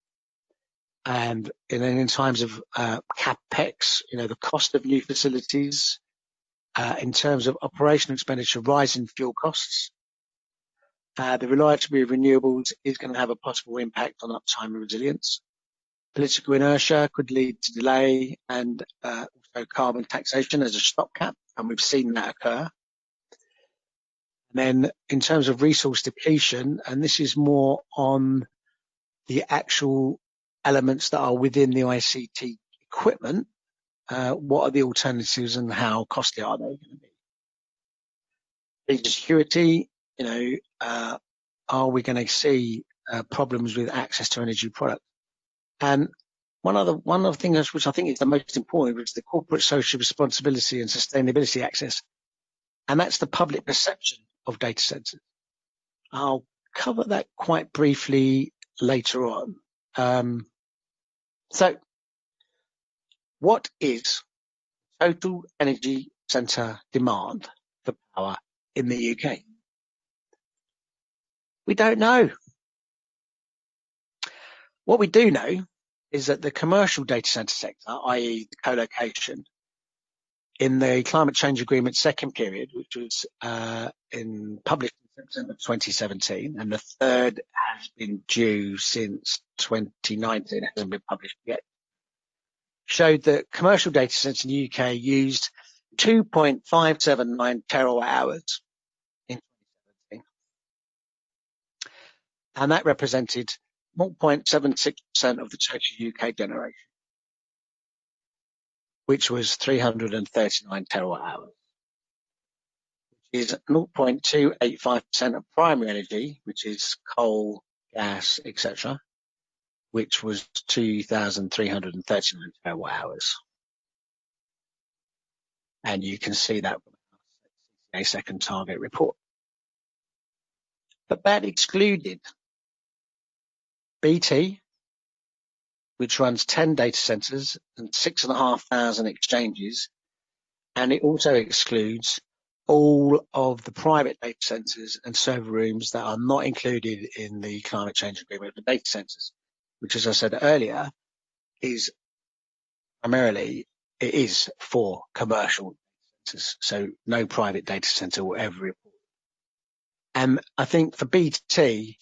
Speaker 4: And then in terms of CapEx, the cost of new facilities, in terms of operational expenditure, rising fuel costs, the reliability of renewables is going to have a possible impact on uptime and resilience. Political inertia could lead to delay and also carbon taxation as a stopgap, and we've seen that occur. And then in terms of resource depletion, and this is more on the actual elements that are within the ICT equipment, what are the alternatives and how costly are they going to be? Data security, are we going to see problems with access to energy products? And one of the things which I think is the most important, which is the corporate social responsibility and sustainability access, and that's the public perception of data centers. I'll cover that quite briefly later on. So what is total energy center demand for power in the UK? We don't know. What we do know is that the commercial data center sector, i.e. the co-location, in the Climate Change Agreement second period, which was published in September 2017, and the third has been due since 2019, it hasn't been published yet, showed that commercial data centers in the UK used 2.579 terawatt hours in 2017. And that represented 0.76% of the total UK generation, which was 339 terawatt hours, which is 0.285% of primary energy, which is coal, gas, etc., which was 2,339 terawatt hours. And you can see that from a second target report. But that excluded BT, which runs 10 data centers and 6,500 exchanges, and it also excludes all of the private data centers and server rooms that are not included in the climate change agreement for data centers, which, as I said earlier, is primarily, it is for commercial centers. So no private data center will ever report. And I think for BT,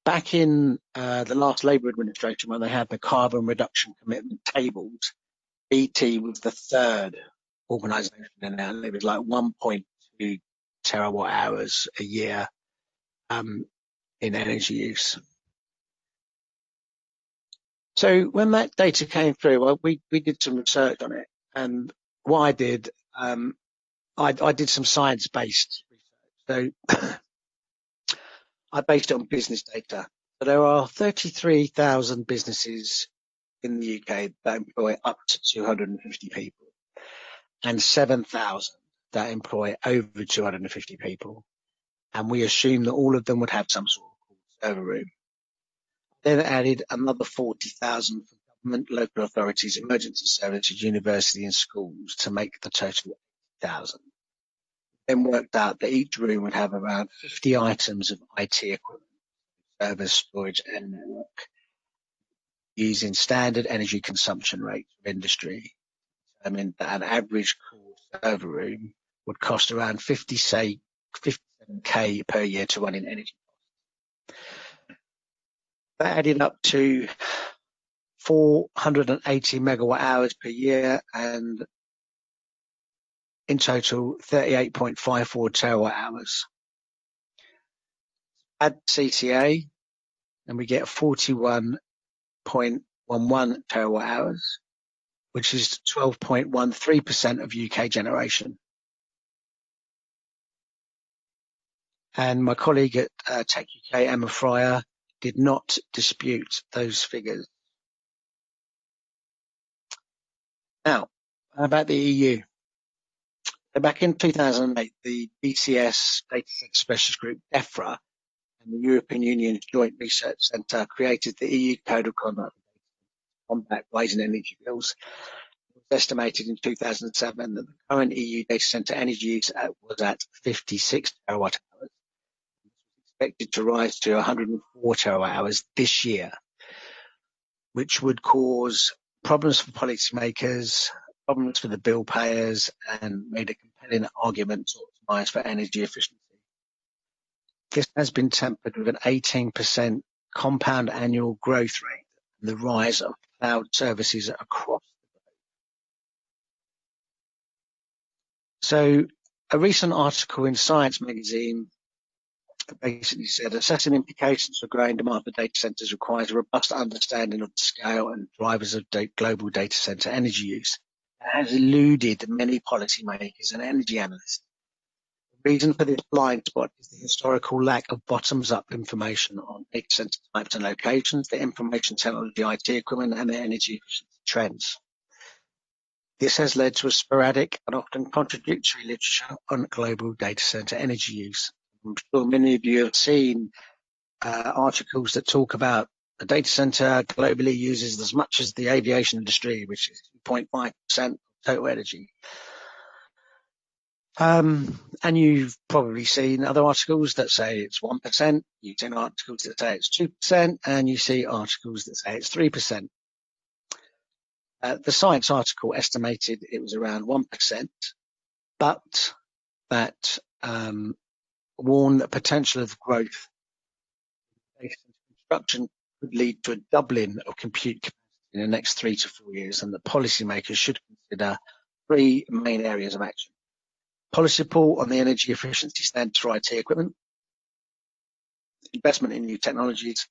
Speaker 4: back in the last Labour administration, when they had the carbon reduction commitment tabled, BT was the third organisation in there. It was like 1.2 terawatt hours a year in energy use. So when that data came through, well, we did some research on it, and what I did, I did some science-based research. So I based it on business data. So there are 33,000 businesses in the UK that employ up to 250 people, and 7,000 that employ over 250 people. And we assume that all of them would have some sort of server room. Then added another 40,000 for government, local authorities, emergency services, university and schools to make the total 8,000. Then worked out that each room would have around 50 items of IT equipment, servers, storage and network, using standard energy consumption rates of industry. I mean, that an average core server room would cost around 57k per year to run in energy. That added up to 480 megawatt hours per year, and in total 38.54 terawatt hours. Add CCA and we get 41.11 terawatt hours, which is 12.13% of UK generation. And my colleague at Tech UK, Emma Fryer, did not dispute those figures. Now, how about the EU? So back in 2008, the DCS Data Center Specialist Group, DEFRA, and the European Union's Joint Research Centre created the EU Code of Conduct to combat rising energy bills. It was estimated in 2007 that the current EU data centre energy use was at 56 terawatt hours. It was expected to rise to 104 terawatt hours this year, which would cause problems for policymakers, problems for the bill payers, and made a compelling argument to optimise for energy efficiency. This has been tempered with an 18% compound annual growth rate and the rise of cloud services across the globe. So a recent article in Science magazine basically said assessing implications for growing demand for data centers requires a robust understanding of the scale and drivers of global data center energy use. It has eluded many policymakers and energy analysts. The reason for this blind spot is the historical lack of bottoms-up information on data center types and locations, the information technology, IT equipment, and the energy efficiency trends. This has led to a sporadic and often contradictory literature on global data center energy use. I'm sure many of you have seen articles that talk about the data center globally uses as much as the aviation industry, which is 2.5% of total energy. And you've probably seen other articles that say it's 1%, you've seen articles that say it's 2%, and you see articles that say it's 3%. The Science article estimated it was around 1%, but that warned that potential of growth in construction could lead to a doubling of compute capacity in the next 3 to 4 years, and that policymakers should consider 3 main areas of action. Policy support on the energy efficiency standards for IT equipment, investment in new technologies,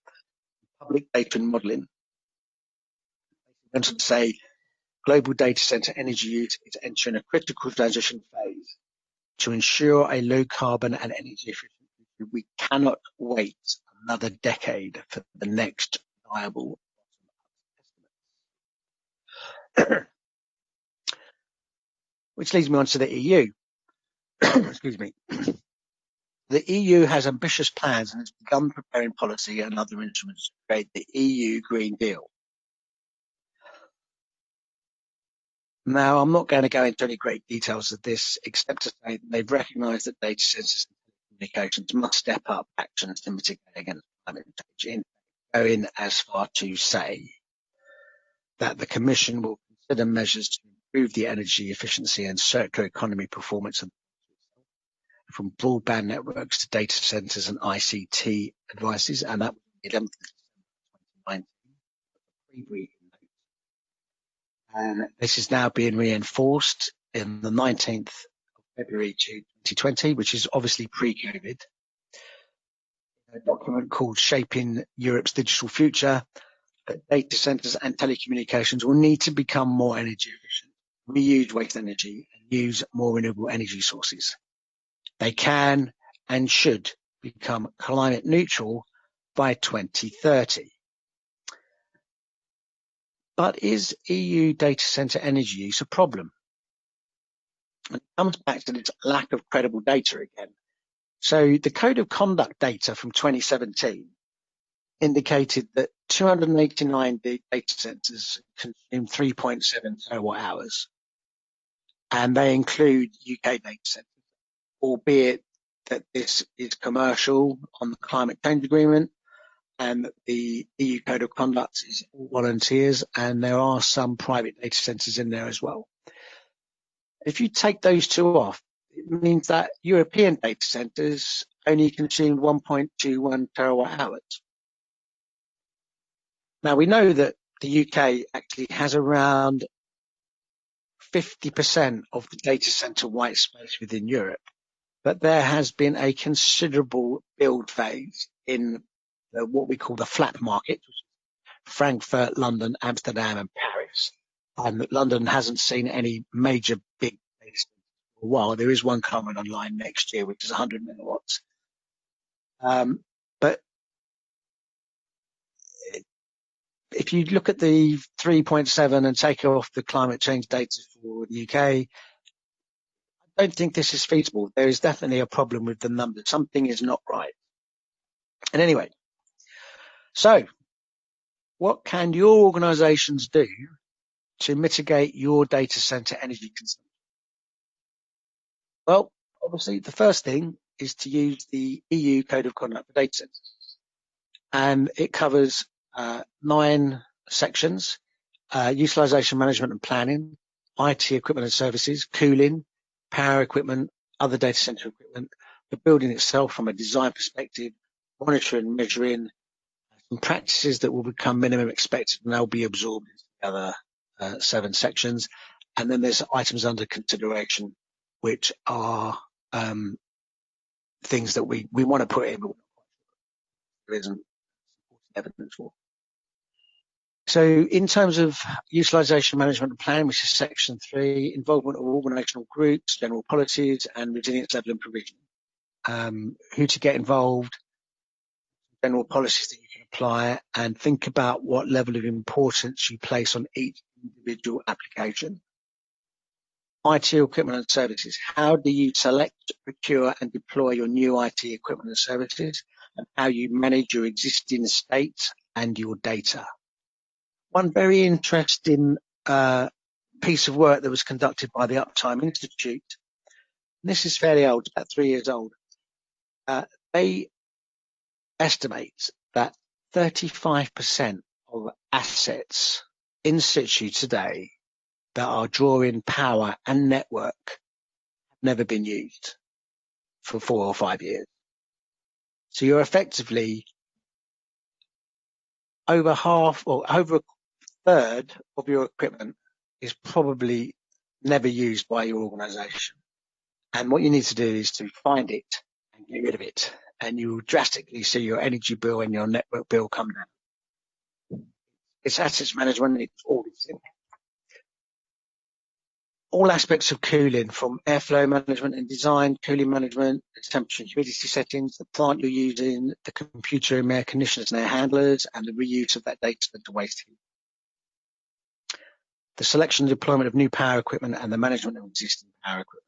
Speaker 4: public data and modelling. I'm going to say global data center energy use is entering a critical transition phase to ensure a low carbon and energy efficient future. We cannot wait another decade for the next viable estimate. Which leads me on to the EU. Excuse me. The EU has ambitious plans and has begun preparing policy and other instruments to create the EU Green Deal. Now, I'm not going to go into any great details of this, except to say that they've recognised that data centres and communications must step up actions to mitigate against climate change, going as far to say that the Commission will consider measures to improve the energy efficiency and circular economy performance of from broadband networks to data centres and ICT devices, and that was the 11th of December 2019. And this is now being reinforced in the 19th of February 2020, which is obviously pre-COVID. A document called Shaping Europe's Digital Future, that data centres and telecommunications will need to become more energy efficient, reuse waste energy, and use more renewable energy sources. They can and should become climate neutral by 2030. But is EU data centre energy use a problem? It comes back to this lack of credible data again. So the Code of Conduct data from 2017 indicated that 289 data centres consume 3.7 terawatt hours, and they include UK data centres, albeit that this is commercial on the climate change agreement, and that the EU Code of Conduct is all volunteers, and there are some private data centres in there as well. If you take those two off, it means that European data centres only consumed 1.21 terawatt hours. Now, we know that the UK actually has around 50% of the data centre white space within Europe, but there has been a considerable build phase in what we call the flap market, which is Frankfurt, London, Amsterdam, and Paris. And London hasn't seen any major big data centres for a while. There is one coming online next year, which is 100 megawatts. But if you look at the 3.7 and take off the climate change data for the UK, I don't think this is feasible. There is definitely a problem with the numbers. Something is not right. And anyway, so what can your organisations do to mitigate your data centre energy consumption? Well, obviously, the first thing is to use the EU Code of Conduct for data centres. And it covers 9 sections: utilisation management and planning, IT equipment and services, cooling, power equipment, other data centre equipment, the building itself from a design perspective, monitoring, measuring, some practices that will become minimum expected and they'll be absorbed into the other 7 sections. And then there's items under consideration, which are things that we want to put in, but there isn't evidence for. So in terms of utilisation management and planning, which is section 3, involvement of organisational groups, general policies and resilience level and provision. Who to get involved, general policies that you can apply, and think about what level of importance you place on each individual application. IT equipment and services. How do you select, procure and deploy your new IT equipment and services, and how you manage your existing estate and your data? One very interesting piece of work that was conducted by the Uptime Institute, and this is fairly old, about 3 years old. They estimate that 35% of assets in situ today that are drawing power and network have never been used for 4 or 5 years. So you're effectively over half or over a third of your equipment is probably never used by your organisation. And what you need to do is to find it and get rid of it. And you will drastically see your energy bill and your network bill come down. It's assets management, it's auditing. All aspects of cooling, from airflow management and design, cooling management, the temperature and humidity settings, the plant you're using, the computer and air conditioners and air handlers, and the reuse of that data to waste heat. The selection and deployment of new power equipment and the management of existing power equipment.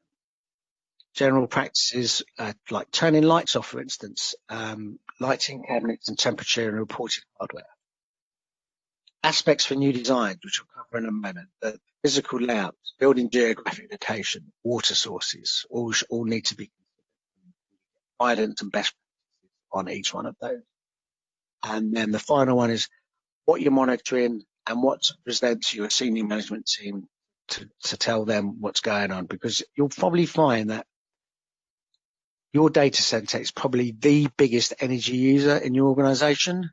Speaker 4: General practices like turning lights off, for instance, lighting cabinets and temperature and reporting hardware. aspects for new designs, which we'll cover in a moment, the physical layout, building geographic location, water sources, all need to be guidance and best practices on each one of those. And then the final one is what you're monitoring and what to present to your senior management team to tell them what's going on, because you'll probably find that your data center is probably the biggest energy user in your organization,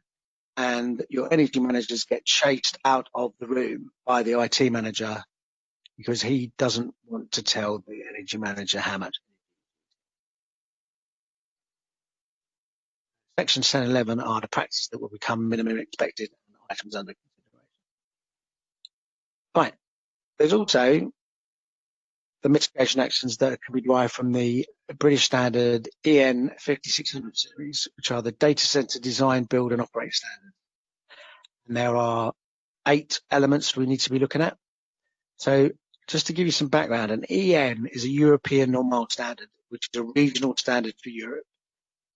Speaker 4: and your energy managers get chased out of the room by the IT manager because he doesn't want to tell the energy manager how much. Section 10 and 11 are the practices that will become minimum expected and items under consideration. Right. There's also the mitigation actions that can be derived from the British standard EN 5600 series, which are the data center design, build and operate standards. And there are 8 elements we need to be looking at. So just to give you some background, an EN is a European normal standard, which is a regional standard for Europe.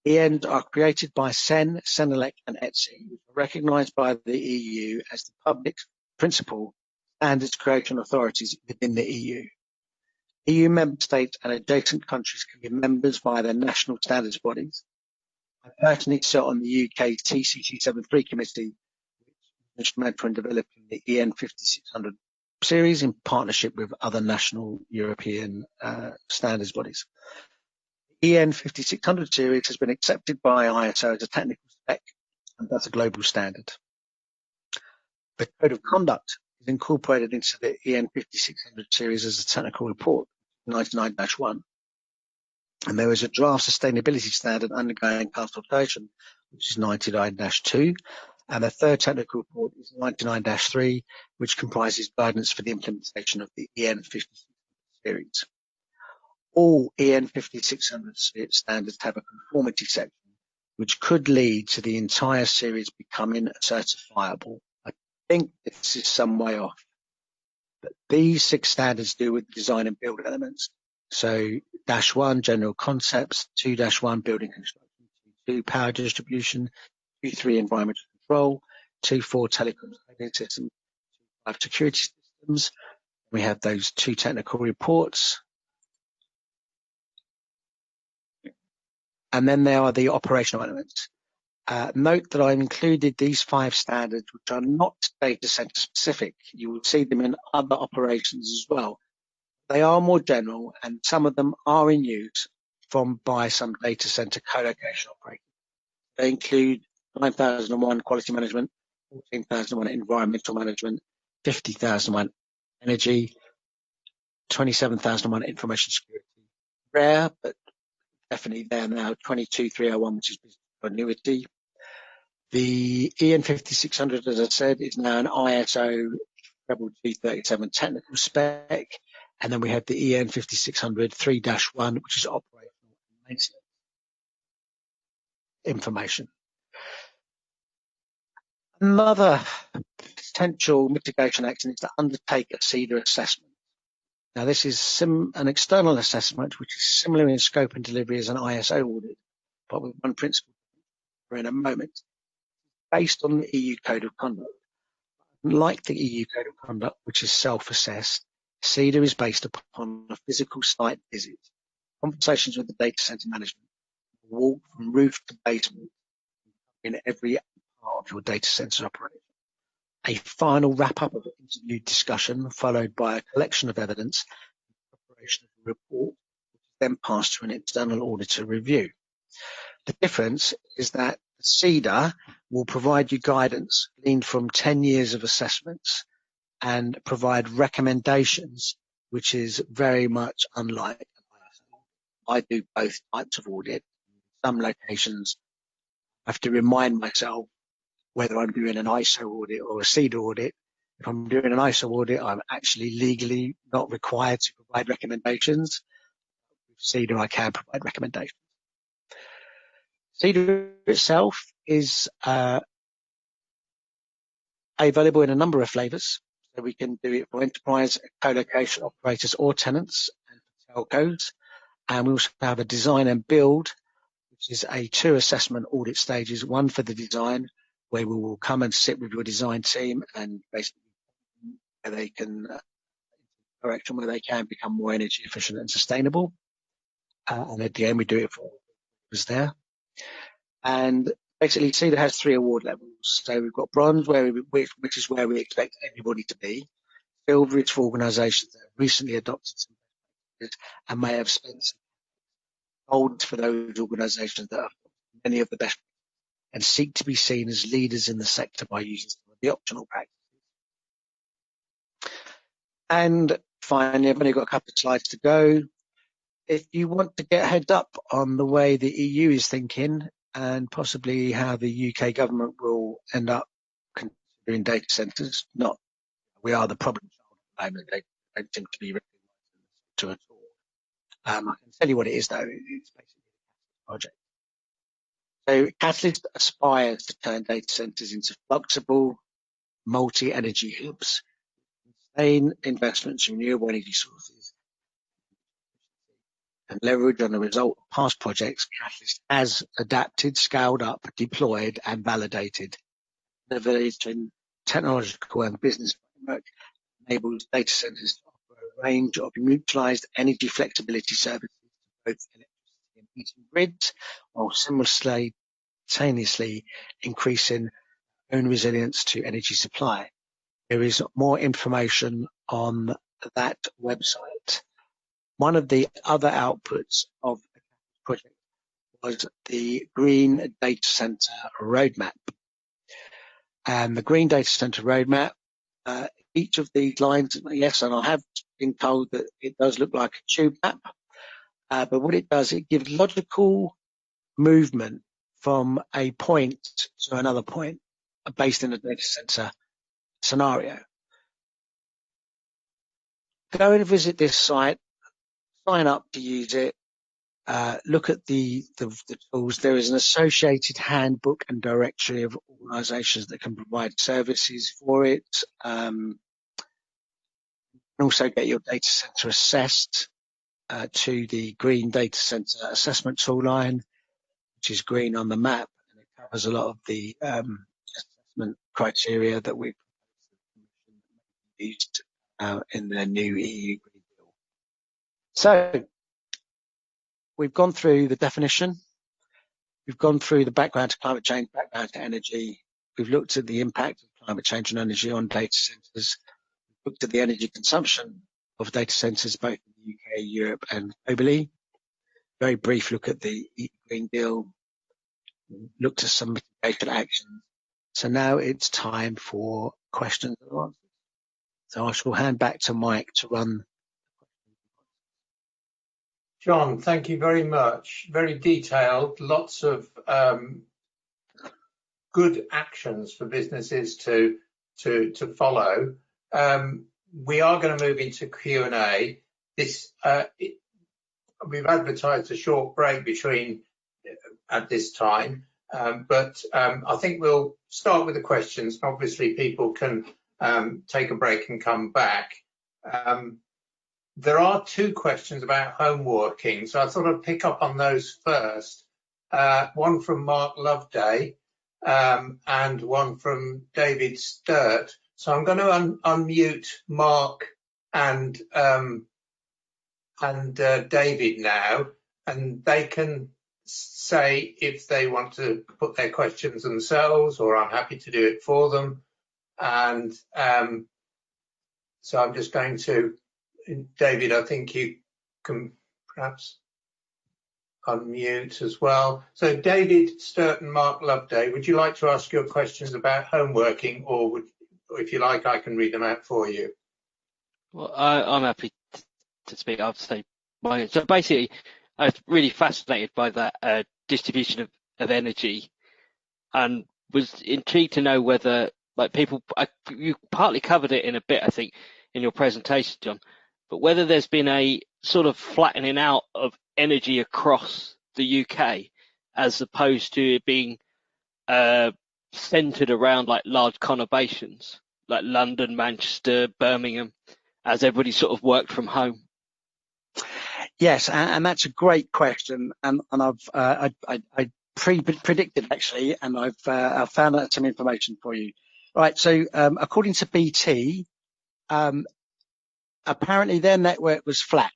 Speaker 4: ENs are created by CEN, CENELEC and ETSI, which are recognised by the EU as the public principal standards creation authorities within the EU. EU member states and adjacent countries can be members via their national standards bodies. I personally sit on the UK TCC 73 committee, which is instrumental in developing the EN 5600 series in partnership with other national European standards bodies. The EN 5600 series has been accepted by ISO as a technical spec and thus a global standard. The Code of Conduct is incorporated into the EN 5600 series as a technical report, 99-1. And there is a draft sustainability standard undergoing consultation, which is 99-2. And the third technical report is 99-3, which comprises guidance for the implementation of the EN 5600 series. All EN 5600 standards have a conformity section, which could lead to the entire series becoming certifiable. I think this is some way off, but these 6 standards deal with design and build elements. So -1, general concepts, 2-1, building construction, 2 power distribution, 2-3, environmental control, 2-4, telecom systems, 2-5, security systems. We have those 2 technical reports. And then there are the operational elements. Note that I've included these 5 standards, which are not data center specific. You will see them in other operations as well. They are more general, and some of them are in use by some data center co-location operators. They include 9001 quality management, 14001 environmental management, 50001 energy, 27001 information security. Rare, but definitely there now, 22301, which is business continuity. The EN 5600, as I said, is now an ISO 237 technical spec. And then we have the EN 5600 3-1, which is operational and maintenance information. Another potential mitigation action is to undertake a CEDA assessment. Now, this is an external assessment, which is similar in scope and delivery as an ISO audit, but with one principle in a moment, based on the EU Code of Conduct. Like the EU Code of Conduct, which is self-assessed, CEDA is based upon a physical site visit, conversations with the data center management, walk from roof to basement in every part of your data center operation. A final wrap-up of interview discussion, followed by a collection of evidence, preparation of a report, which is then passed to an external auditor review. The difference is that CEDA will provide you guidance gleaned from 10 years of assessments and provide recommendations, which is very much unlike I do both types of audit. Some locations I have to remind myself whether I'm doing an ISO audit or a CEDA audit. If I'm doing an ISO audit, I'm actually legally not required to provide recommendations. With CEDA, I can provide recommendations. CEDA itself is available in a number of flavors. So we can do it for enterprise, co-location operators or tenants and for telcos. And we also have a design and build, which is a 2 assessment audit stages, one for the design, where we will come and sit with your design team and basically where they can direction where they can become more energy efficient and sustainable. And at the end, we do it for all was there. And basically, CEDA has 3 award levels. So we've got bronze, which is where we expect everybody to be. Silver is for organisations that have recently adopted some and may have spent some. Gold for those organisations that are many of the best and seek to be seen as leaders in the sector by using some of the optional practices. And finally, I've only got a couple of slides to go. If you want to get a head up on the way the EU is thinking and possibly how the UK government will end up considering data centres, we are the problem child at the moment. They don't seem to be recognised at all. I can tell you what it is though. It's basically a project. So Catalyst aspires to turn data centres into flexible, multi-energy hubs, sustain investments in renewable energy sources, and leverage on the result of past projects. Catalyst has adapted, scaled up, deployed, and validated. Leveraging technological and business framework enables data centres to offer a range of mutualised energy flexibility services to both electricity and heating grids, while simultaneously increasing own resilience to energy supply. There is more information on that website. One of the other outputs of the project was the Green Data Centre Roadmap. And the Green Data Centre Roadmap, each of these lines, yes, and I have been told that it does look like a tube map, but what it does, it gives logical movement from a point to another point based in a data centre scenario. Go and visit this site, sign up to use it, look at the tools. There is an associated handbook and directory of organisations that can provide services for it. And also get your data centre assessed to the Green Data Centre Assessment Toolline, which is green on the map, and it covers a lot of the assessment criteria that we've used in the new EU Green Deal. So we've gone through the definition, we've gone through the background to climate change, background to energy, we've looked at the impact of climate change and energy on data centres, we've looked at the energy consumption of data centres both in the UK, Europe and globally. Very brief look at the Green Deal, looked at some mitigation actions. So now it's time for questions and answers. So I shall hand back to Mike to run.
Speaker 1: John, thank you very much. Very detailed, lots of good actions for businesses to follow. We are going to move into Q&A. We've advertised a short break between at this time, but I think we'll start with the questions. Obviously, people can take a break and come back. There are 2 questions about home working, so I thought I'd pick up on those first. One from Mark Loveday and one from David Sturt. So I'm going to unmute Mark and David now, and they can say if they want to put their questions themselves, or I'm happy to do it for them. And so I'm just going to, David, I think you can perhaps unmute as well. So David Sturt and Mark Loveday, would you like to ask your questions about home working, or if you like, I can read them out for you?
Speaker 5: Well, I'm happy to speak. I'll say mine. So basically, I was really fascinated by that distribution of energy, and was intrigued to know whether, like, you partly covered it in a bit, I think, in your presentation, John, but whether there's been a sort of flattening out of energy across the UK, as opposed to it being centred around like large conurbations, like London, Manchester, Birmingham, as everybody sort of worked from home.
Speaker 4: Yes, and that's a great question, and I predicted actually, and I've found out some information for you. Right, so according to BT, apparently their network was flat.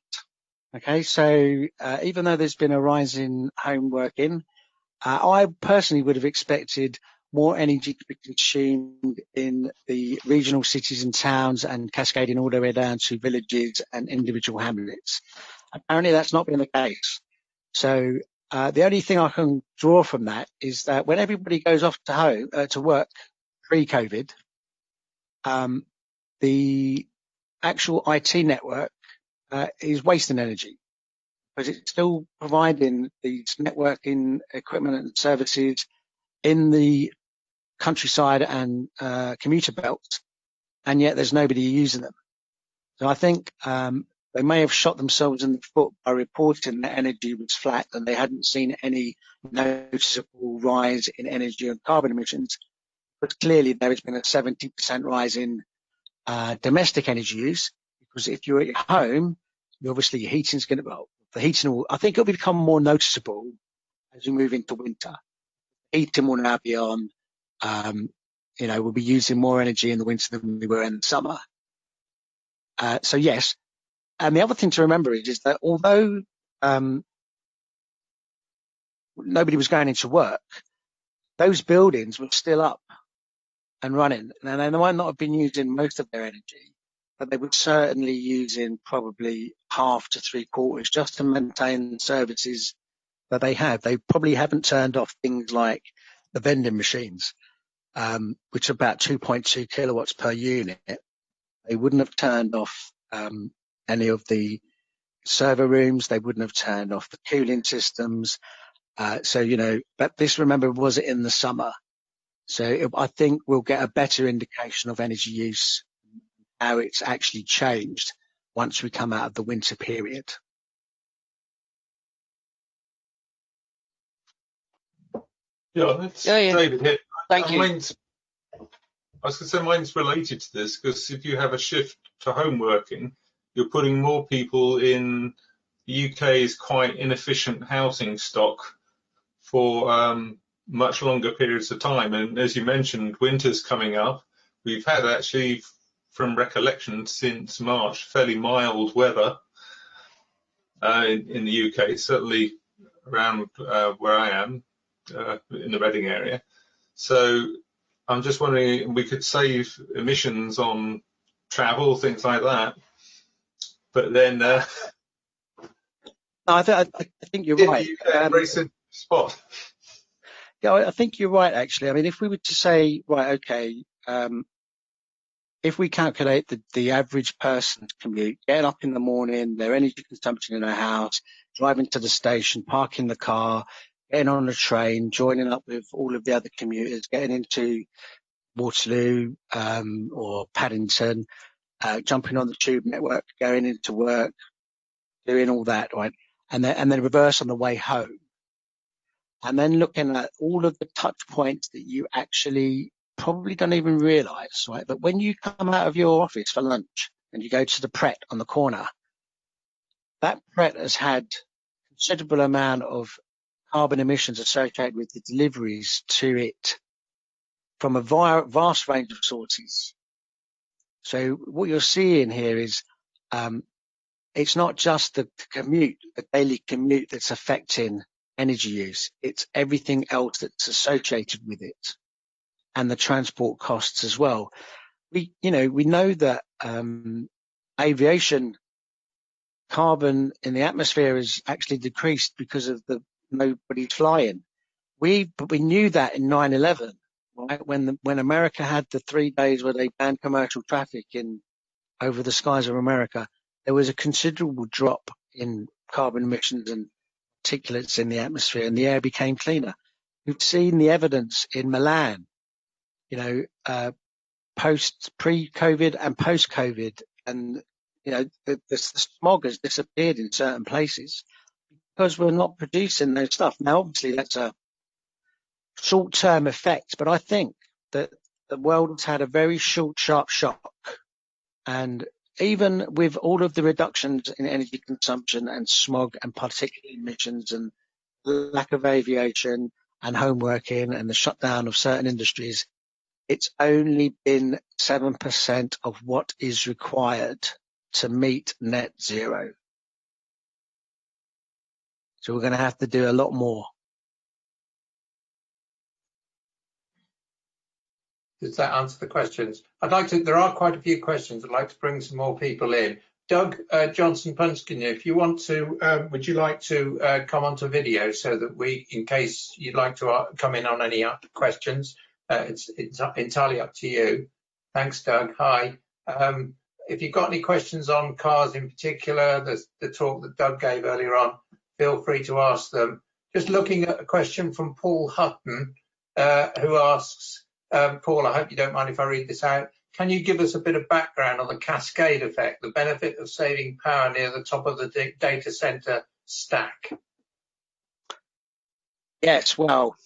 Speaker 4: Okay, so even though there's been a rise in home working, I personally would have expected more energy to be consumed in the regional cities and towns and cascading all the way down to villages and individual hamlets. Apparently that's not been the case. So the only thing I can draw from that is that when everybody goes off to work pre-COVID, the actual IT network is wasting energy because it's still providing these networking equipment and services in the countryside and commuter belts, and yet there's nobody using them. So I think they may have shot themselves in the foot by reporting that energy was flat and they hadn't seen any noticeable rise in energy and carbon emissions. But clearly there has been a 70% rise in domestic energy use, because if you're at home, obviously your heating's going to, well, the heating will, I think it'll become more noticeable as we move into winter. Heating will now be on. We'll be using more energy in the winter than we were in the summer. So yes. And the other thing to remember is that although nobody was going into work, those buildings were still up and running. And they might not have been using most of their energy, but they were certainly using probably half to three quarters just to maintain the services that they have. They probably haven't turned off things like the vending machines, which are about 2.2 kilowatts per unit. They wouldn't have turned off any of the server rooms. They wouldn't have turned off the cooling systems. But this, remember, was in the summer. So I think we'll get a better indication of energy use, how it's actually changed once we come out of the winter period.
Speaker 6: Yeah, that's David here.
Speaker 5: Thank you.
Speaker 6: I was going to say mine's related to this, because if you have a shift to home working, you're putting more people in the UK's quite inefficient housing stock for much longer periods of time. And as you mentioned, winter's coming up. We've had actually, from recollection, since March, fairly mild weather in the UK, certainly around where I am, in the Reading area. So I'm just wondering, we could save emissions on travel, things like that. But then
Speaker 4: I think you're right.
Speaker 6: Very simple spot.
Speaker 4: Yeah, I think you're right, actually. I mean, if we were to say, right, okay, if we calculate the average person's commute, getting up in the morning, their energy consumption in their house, driving to the station, parking the car, getting on the train, joining up with all of the other commuters, getting into Waterloo or Paddington, jumping on the tube network, going into work, doing all that, right? And then reverse on the way home. And then looking at all of the touch points that you actually probably don't even realize, right? But when you come out of your office for lunch and you go to the Pret on the corner, that Pret has had considerable amount of carbon emissions associated with the deliveries to it from a vast range of sources. So what you're seeing here is it's not just the commute, the daily commute that's affecting energy use. It's everything else that's associated with it and the transport costs as well. We know that aviation carbon in the atmosphere has actually decreased because of the nobody's flying. But we knew that in 9/11, right? When America had the 3 days where they banned commercial traffic over the skies of America, there was a considerable drop in carbon emissions and particulates in the atmosphere, and the air became cleaner. We've seen the evidence in Milan, pre-COVID and post-COVID, and the smog has disappeared in certain places because we're not producing those stuff. Now, obviously, that's a short-term effect, but I think that the world has had a very short, sharp shock, and even with all of the reductions in energy consumption and smog and particulate emissions and lack of aviation, and home working and the shutdown of certain industries, it's only been 7% of what is required to meet net zero. So we're going to have to do a lot more.
Speaker 1: Does that answer the questions? There are quite a few questions. I'd like to bring some more people in. Doug Johnson-Poensgen, if you want to, would you like to come onto video so that we, in case you'd like to come in on any questions, it's entirely up to you. Thanks, Doug. Hi. If you've got any questions on cars in particular, the talk that Doug gave earlier on, feel free to ask them. Just looking at a question from Paul Hutton, who asks, Paul, I hope you don't mind if I read this out. Can you give us a bit of background on the cascade effect, the benefit of saving power near the top of the data center stack?
Speaker 4: Yes, well,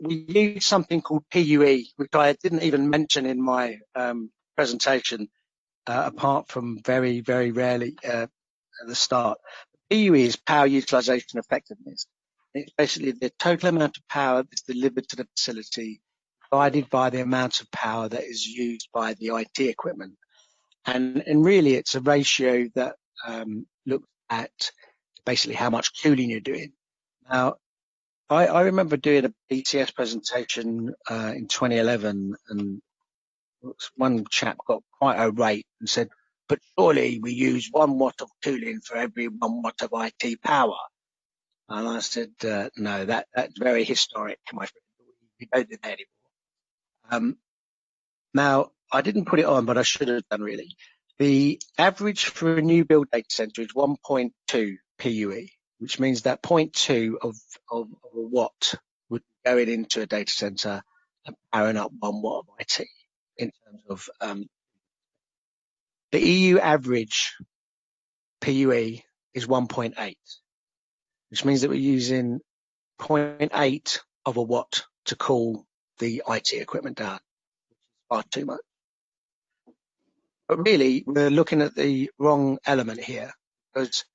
Speaker 4: we use something called PUE, which I didn't even mention in my presentation, apart from very, very rarely at the start. PUE is power utilization effectiveness. It's basically the total amount of power that's delivered to the facility divided by the amount of power that is used by the IT equipment. And really, it's a ratio that looks at basically how much cooling you're doing. Now, I remember doing a BTS presentation in 2011, and one chap got quite irate and said, but surely we use 1 watt of cooling for every 1 watt of IT power. And I said, no, that's very historic, my friend. We don't do that anymore. Now, I didn't put it on, but I should have done really. The average for a new build data center is 1.2 PUE, which means that 0.2 of a watt would be going into a data center and powering up 1 watt of IT in terms of the EU average PUE is 1.8, which means that we're using 0.8 of a watt to cool the IT equipment down, which is far too much. But really, we're looking at the wrong element here, because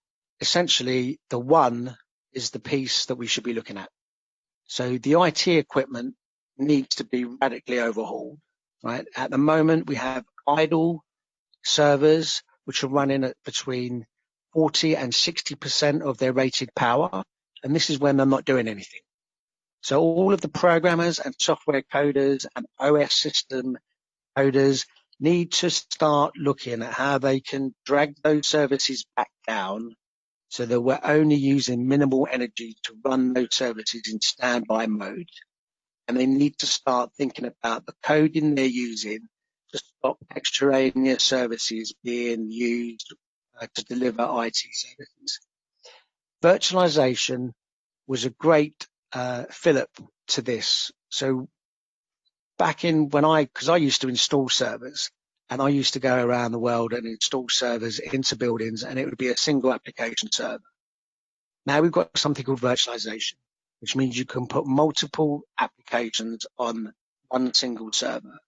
Speaker 4: essentially the one is the piece that we should be looking at. So the IT equipment needs to be radically overhauled, right? At the moment, we have idle servers, which are running at between 40 and 60% of their rated power. And this is when they're not doing anything. So all of the programmers and software coders and OS system coders need to start looking at how they can drag those services back down so that we're only using minimal energy to run those services in standby mode. And they need to start thinking about the coding they're using to stop extraneous services being used to deliver IT services. Virtualization was a great fillip to this. So back in because I used to install servers, and I used to go around the world and install servers into buildings, and it would be a single application server. Now we've got something called virtualization, which means you can put multiple applications on one single server.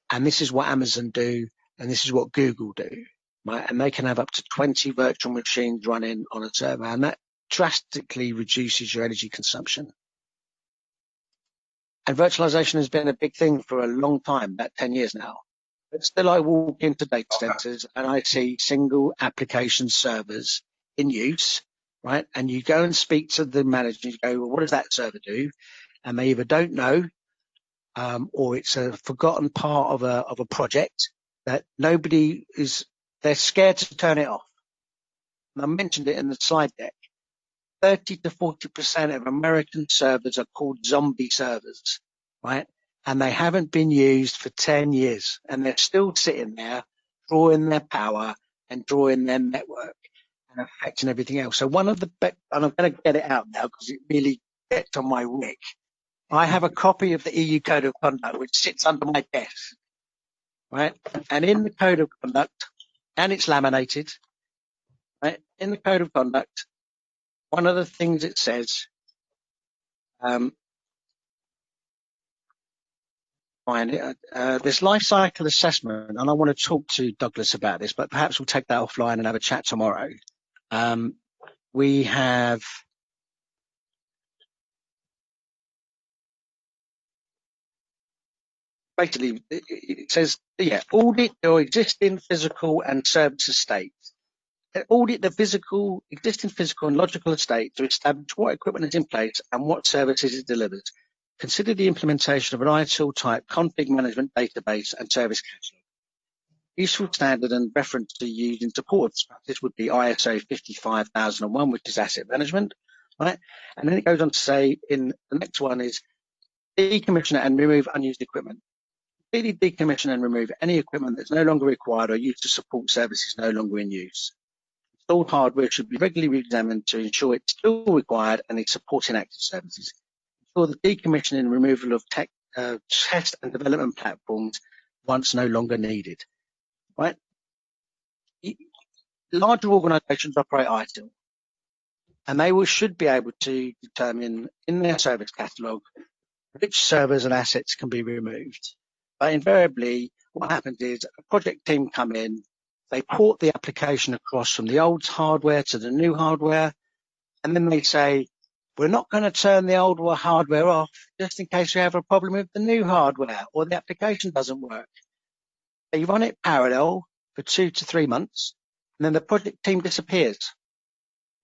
Speaker 4: And this is what Amazon do, and this is what Google do, right? And they can have up to 20 virtual machines running on a server, and that drastically reduces your energy consumption. And virtualization has been a big thing for a long time, about 10 years now. But still, I walk into data centers and I see single application servers in use, right? And you go and speak to the manager, you go, well, what does that server do? And they either don't know, or it's a forgotten part of a project that they're scared to turn it off. And I mentioned it in the slide deck. 30 to 40% of American servers are called zombie servers, right? And they haven't been used for 10 years, and they're still sitting there, drawing their power and drawing their network and affecting everything else. So and I'm going to get it out now because it really gets on my wick. I have a copy of the EU Code of Conduct, which sits under my desk, right? And in the Code of Conduct, and it's laminated, right? In the Code of Conduct, one of the things it says, this life cycle assessment, and I want to talk to Douglas about this, but perhaps we'll take that offline and have a chat tomorrow. We have basically, it says, yeah, audit your existing physical and service estate. Audit the existing physical and logical estate to establish what equipment is in place and what services it delivers. Consider the implementation of an ITIL type config management database and service catalog. Useful standard and reference to use in support of this practice would be ISO 55001, which is asset management, right? And then it goes on to say in the next one is decommission and remove unused equipment. Completely decommission and remove any equipment that's no longer required or used to support services no longer in use. Installed hardware should be regularly re-examined to ensure it's still required and is supporting active services. Ensure the decommissioning and removal of test and development platforms once no longer needed. Right? Larger organisations operate ITIL, and they should be able to determine in their service catalogue which servers and assets can be removed. But invariably, what happens is a project team come in, they port the application across from the old hardware to the new hardware, and then they say, we're not going to turn the old hardware off just in case we have a problem with the new hardware or the application doesn't work. They run it parallel for 2 to 3 months, and then the project team disappears,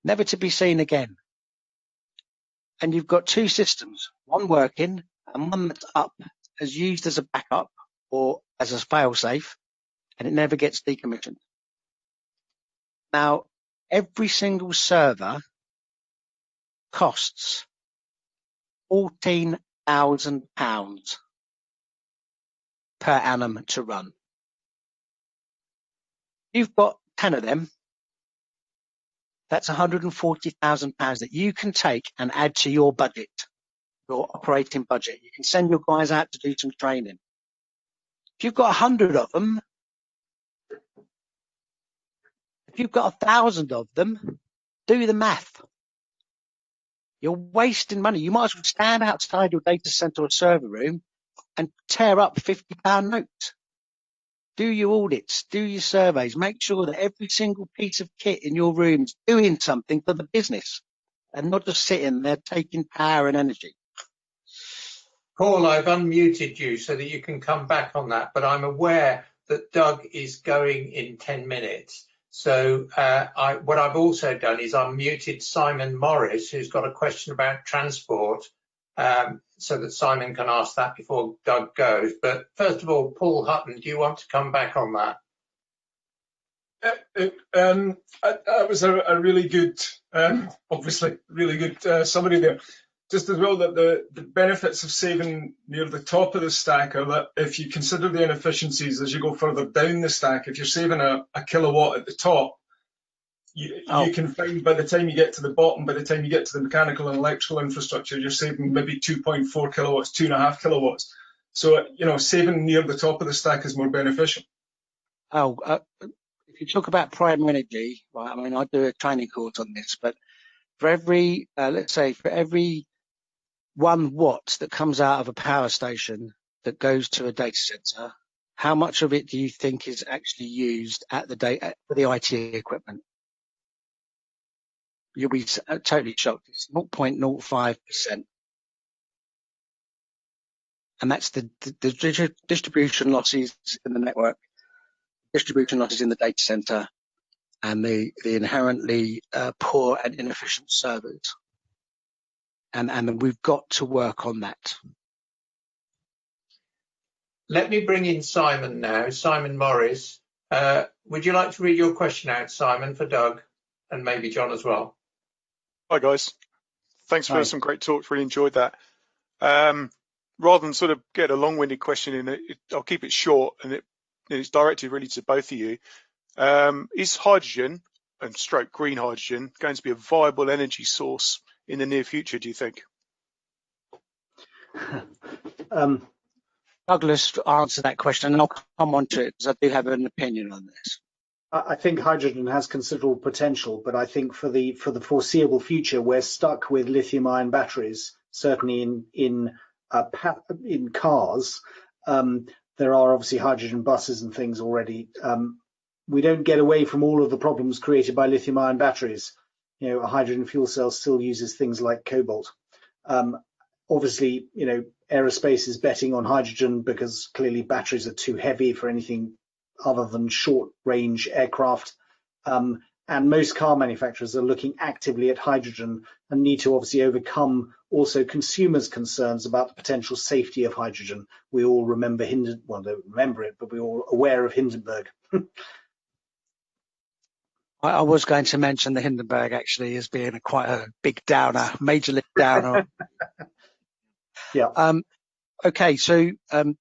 Speaker 4: never to be seen again. And you've got two systems, one working and one that's up as used as a backup or as a fail-safe, and it never gets decommissioned. Now, every single server costs £14,000 per annum to run. You've got 10 of them. That's £140,000 that you can take and add to your budget, your operating budget. You can send your guys out to do some training. If you've got 100 of them, if you've got 1,000 of them, do the math. You're wasting money. You might as well stand outside your data center or server room and tear up £50 notes. Do your audits, do your surveys, make sure that every single piece of kit in your room is doing something for the business and not just sitting there taking power and energy.
Speaker 1: Paul, I've unmuted you so that you can come back on that, but I'm aware that Doug is going in 10 minutes. So what I've also done is unmuted Simon Morris, who's got a question about transport, so that Simon can ask that before Doug goes. But first of all, Paul Hutton, do you want to come back on that?
Speaker 7: That was a really good, obviously, really good summary there. Just as well that the benefits of saving near the top of the stack are that if you consider the inefficiencies as you go further down the stack, if you're saving a kilowatt at the top, you can find by the time you get to the bottom, by the time you get to the mechanical and electrical infrastructure, you're saving maybe 2.4 kilowatts, 2.5 kilowatts. So, saving near the top of the stack is more beneficial.
Speaker 4: If you talk about prime energy, right, I mean, I do a training course on this, but for every, let's say, for every 1 watt that comes out of a power station that goes to a data center, how much of it do you think is actually used at the for the IT equipment? You'll be totally shocked. It's 0.05%. And that's the distribution losses in the network, distribution losses in the data center, and the inherently poor and inefficient servers. And we've got to work on that.
Speaker 1: Let me bring in Simon now, Simon Morris. Would you like to read your question out, Simon, for Doug, and maybe John as well?
Speaker 8: Hi, guys. Thanks for some great talks. Really enjoyed that. Rather than sort of get a long-winded question in it, I'll keep it short, and it's directed really to both of you. Is hydrogen and stroke green hydrogen going to be a viable energy source in the near future, do you think?
Speaker 4: Douglas, answer that question, and I'll come on to it because I do have an opinion on this.
Speaker 2: I think hydrogen has considerable potential, but I think for the foreseeable future, we're stuck with lithium-ion batteries. Certainly in cars, there are obviously hydrogen buses and things already. We don't get away from all of the problems created by lithium-ion batteries. A hydrogen fuel cell still uses things like cobalt. Obviously, aerospace is betting on hydrogen because clearly batteries are too heavy for anything other than short-range aircraft. And most car manufacturers are looking actively at hydrogen and need to obviously overcome also consumers' concerns about the potential safety of hydrogen. We all remember well, don't remember it, but we're all aware of Hindenburg.
Speaker 4: I was going to mention the Hindenburg actually as being quite a big downer, major downer.
Speaker 2: Yeah.
Speaker 4: Okay, so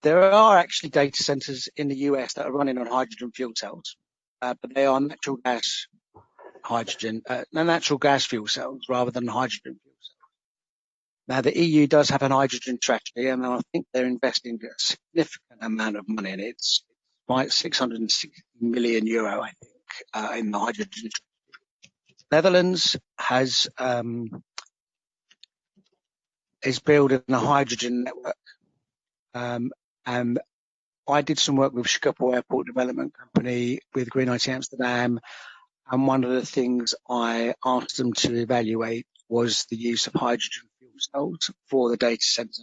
Speaker 4: there are actually data centers in the US that are running on hydrogen fuel cells, but they are natural gas fuel cells rather than hydrogen fuel cells. Now, the EU does have an hydrogen strategy, and I think they're investing a significant amount of money in it. It's like 660 million euro, I think, in the hydrogen. Netherlands is building a hydrogen network, and I did some work with Schiphol Airport Development Company with Green IT Amsterdam, and one of the things I asked them to evaluate was the use of hydrogen fuel cells for the data center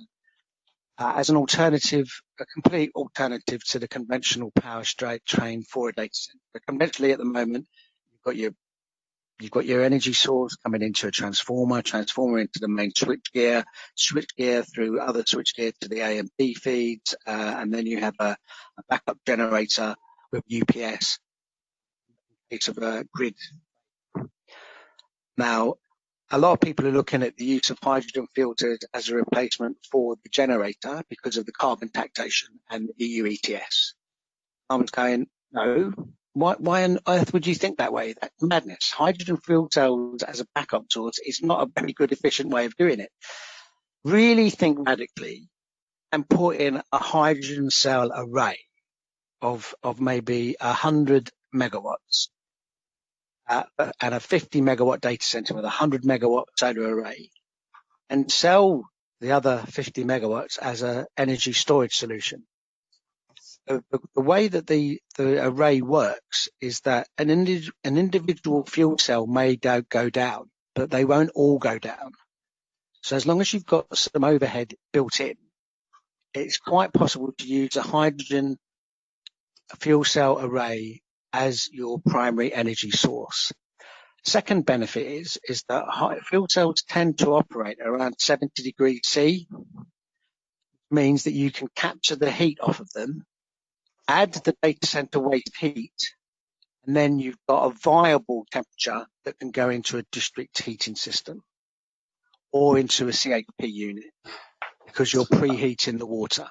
Speaker 4: as an alternative, a complete alternative to the conventional power train for a data center. But conventionally, at the moment, you've got your energy source coming into a transformer into the main switchgear through other switchgear to the A and B feeds, and then you have a backup generator with UPS in case of a grid. Now, a lot of people are looking at the use of hydrogen filters as a replacement for the generator because of the carbon taxation and EU ETS. I was going, no. Why on earth would you think that way? That's madness. Hydrogen fuel cells as a backup source is not a very good, efficient way of doing it. Really think radically and put in a hydrogen cell array of maybe 100 megawatts and a 50 megawatt data center with a 100 megawatt solar array, and sell the other 50 megawatts as an energy storage solution. The way that the array works is that an individual fuel cell may go down, but they won't all go down. So as long as you've got some overhead built in, it's quite possible to use a hydrogen fuel cell array as your primary energy source. Second benefit is that fuel cells tend to operate around 70 degrees C, means that you can capture the heat off of them, add the data center waste heat, and then you've got a viable temperature that can go into a district heating system or into a CHP unit because you're preheating the water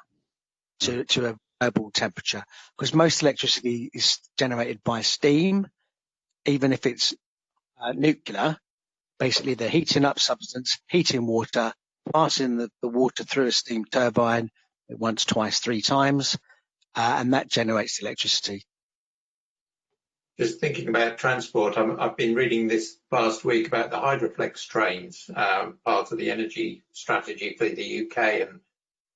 Speaker 4: to a viable temperature. Because most electricity is generated by steam, even if it's nuclear. Basically, they're heating up substance, heating water, passing the water through a steam turbine once, twice, three times, and that generates electricity.
Speaker 1: Just thinking about transport, I've been reading this past week about the Hydroflex trains, part of the energy strategy for the UK, and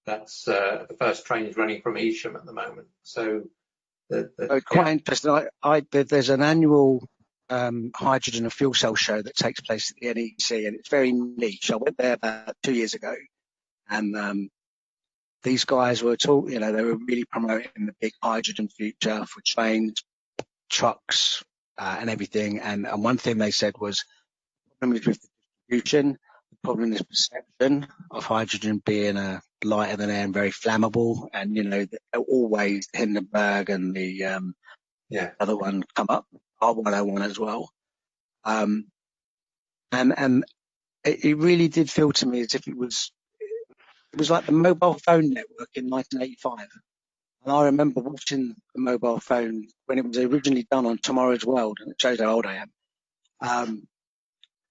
Speaker 1: that's the first train is running from Evesham at the moment. So,
Speaker 4: quite interesting. There's an annual hydrogen and fuel cell show that takes place at the NEC, and it's very niche. I went there about 2 years ago, and these guys were talking. They were really promoting the big hydrogen future for trains, trucks, and everything. And one thing they said was the problem is with the distribution, the problem is perception of hydrogen being lighter than air and very flammable. And always Hindenburg and the other one come up, R101 as well. And it really did feel to me as if it was like the mobile phone network in 1985. And I remember watching the mobile phone when it was originally done on Tomorrow's World, and it shows how old I am.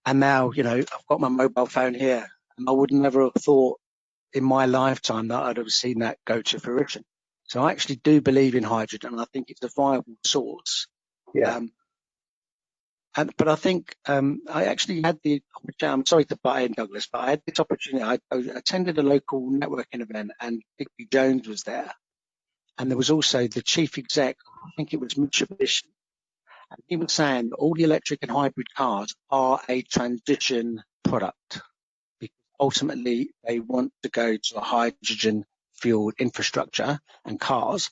Speaker 4: And now, I've got my mobile phone here, and I would never have thought in my lifetime that I'd have seen that go to fruition. So I actually do believe in hydrogen, and I think it's a viable source.
Speaker 2: Yeah.
Speaker 4: But I think I actually had the opportunity. I'm sorry to butt in, Douglas, but I had this opportunity. I attended a local networking event, and Digby Jones was there. And there was also the chief exec, I think it was Mitsubishi, and he was saying that all the electric and hybrid cars are a transition product because ultimately they want to go to a hydrogen fueled infrastructure and cars,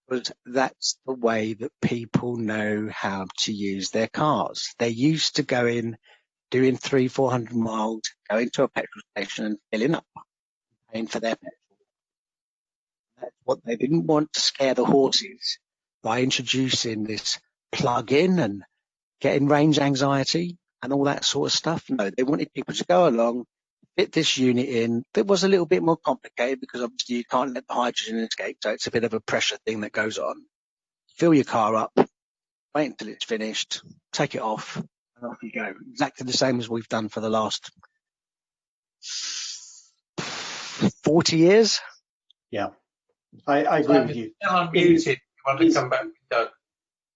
Speaker 4: because that's the way that people know how to use their cars. They're used to doing 300-400 miles, going to a petrol station and filling up, paying for their petrol. That's what they didn't want, to scare the horses by introducing this plug-in and getting range anxiety and all that sort of stuff. No, they wanted people to go along, fit this unit in. That was a little bit more complicated because obviously you can't let the hydrogen escape, so it's a bit of a pressure thing that goes on. Fill your car up, wait until it's finished, take it off, and off you go. Exactly the same as we've done for the last 40 years.
Speaker 2: Yeah, I agree with you.
Speaker 1: Still unmuted. You want to come back, Doug?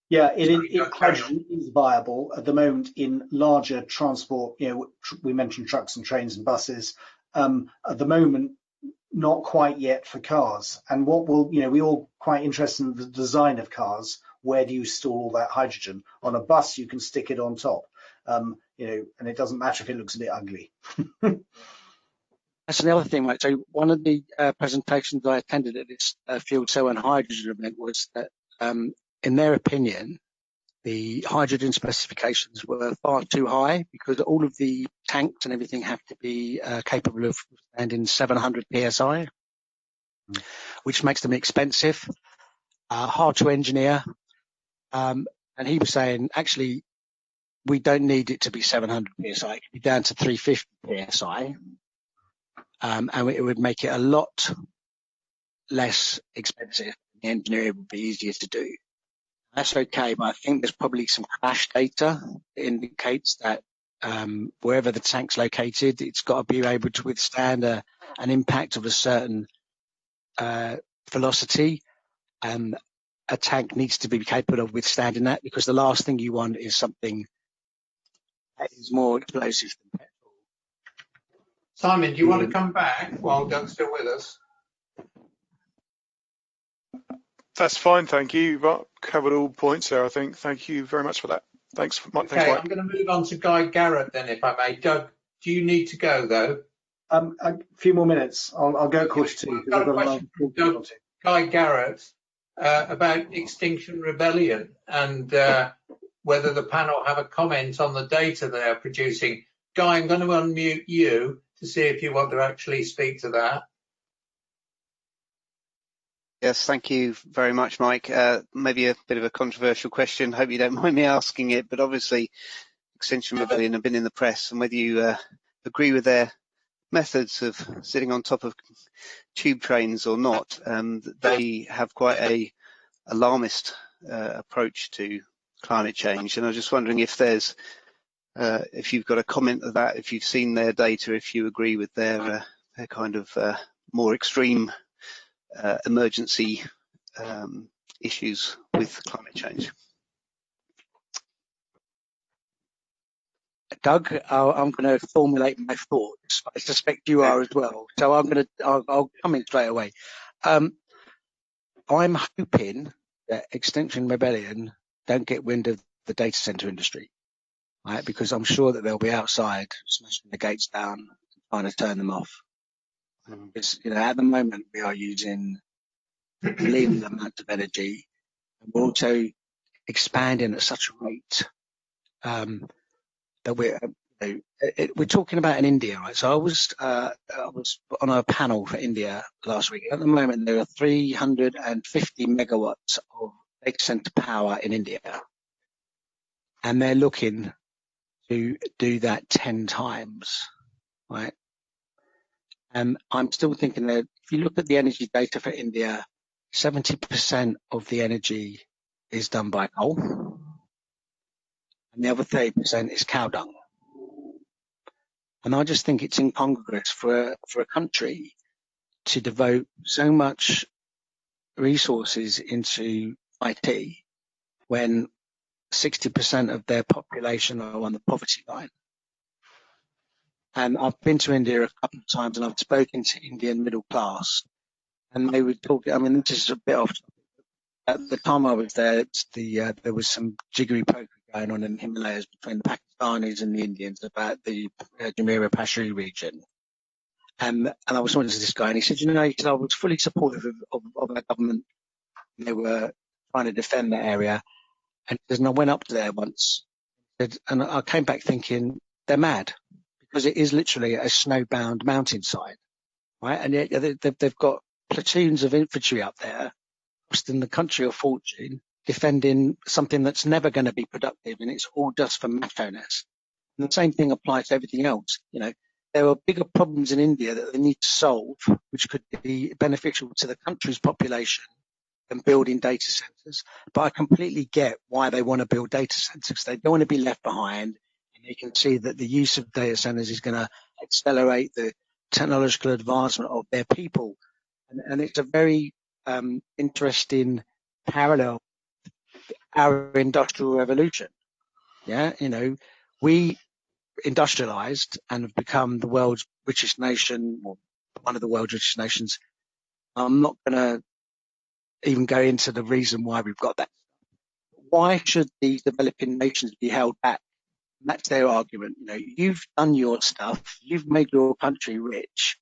Speaker 2: Yeah,
Speaker 1: Doug,
Speaker 2: hydrogen is viable at the moment in larger transport. We mentioned trucks and trains and buses. At the moment, not quite yet for cars. And we're all quite interested in the design of cars. Where do you store all that hydrogen? On a bus, you can stick it on top, and it doesn't matter if it looks a bit ugly.
Speaker 4: That's another thing, right? So one of the presentations I attended at this fuel cell and hydrogen event was that, in their opinion, the hydrogen specifications were far too high because all of the tanks and everything have to be capable of standing 700 psi, which makes them expensive, hard to engineer. And he was saying, actually, we don't need it to be 700 psi. It could be down to 350 psi. And it would make it a lot less expensive. The engineering would be easier to do. That's okay, but I think there's probably some crash data that indicates that wherever the tank's located, it's got to be able to withstand an impact of a certain velocity. A tank needs to be capable of withstanding that, because the last thing you want is something that is more explosive than petrol.
Speaker 1: Simon, do you want to come back while Doug's still with us?
Speaker 8: That's fine, thank you. You've covered all points there, I think. Thank you very much for that. Thanks, Mike.
Speaker 1: Okay,
Speaker 8: Thanks, Mike.
Speaker 1: I'm going to move on to Guy Garrett then, if I may. Doug, do you need to go, though?
Speaker 2: A few more minutes. I'll go quarter two.
Speaker 1: I've got a question from Doug, Guy Garrett about Extinction Rebellion and whether the panel have a comment on the data they are producing. Guy, I'm going to unmute you to see if you want to actually speak to that.
Speaker 9: Yes, thank you very much, Mike. Maybe a bit of a controversial question. Hope you don't mind me asking it, but obviously Extinction Rebellion have been in the press, and whether you agree with their methods of sitting on top of tube trains or not, they have quite a alarmist approach to climate change. And I was just wondering if there's, if you've got a comment of that, if you've seen their data, if you agree with their kind of more extreme emergency issues with climate change.
Speaker 4: Doug, I'm going to formulate my thoughts. I suspect you are as well. So I'll come in straight away. I'm hoping that Extinction Rebellion don't get wind of the data center industry, right? Because I'm sure that they'll be outside smashing the gates down, trying to turn them off. Because, at the moment we are using unbelievable amounts of energy, and we're also expanding at such a rate that we're talking about in India, right? So I was on a panel for India last week. At the moment, there are 350 megawatts of data center power in India, and they're looking to do that 10 times, right? And I'm still thinking that if you look at the energy data for India, 70% of the energy is done by coal, and the other 30% is cow dung. And I just think it's incongruous for a country to devote so much resources into IT when 60% of their population are on the poverty line. And I've been to India a couple of times, and I've spoken to Indian middle class, and they were talking. I mean, this is a bit off. At the time I was there, there was some jiggery pokery going on in the Himalayas between the Pakistanis and the Indians about the Jammu and Kashmir region. And I was talking to this guy, and he said, he said, I was fully supportive of our government. They were trying to defend that area. And I went up there once, and I came back thinking they're mad, because it is literally a snowbound mountainside, right? And yet they've got platoons of infantry up there, costing the country a fortune, defending something that's never going to be productive, and it's all just for macho-ness. And the same thing applies to everything else. There are bigger problems in India that they need to solve, which could be beneficial to the country's population than building data centers. But I completely get why they want to build data centers. They don't want to be left behind. And you can see that the use of data centers is going to accelerate the technological advancement of their people. And it's a very interesting parallel, our industrial revolution. Yeah, we industrialized and have become the world's richest nation, or one of the world's richest nations. I'm not going to even go into the reason why we've got that. Why should these developing nations be held back? And that's their argument. You've done your stuff, you've made your country rich.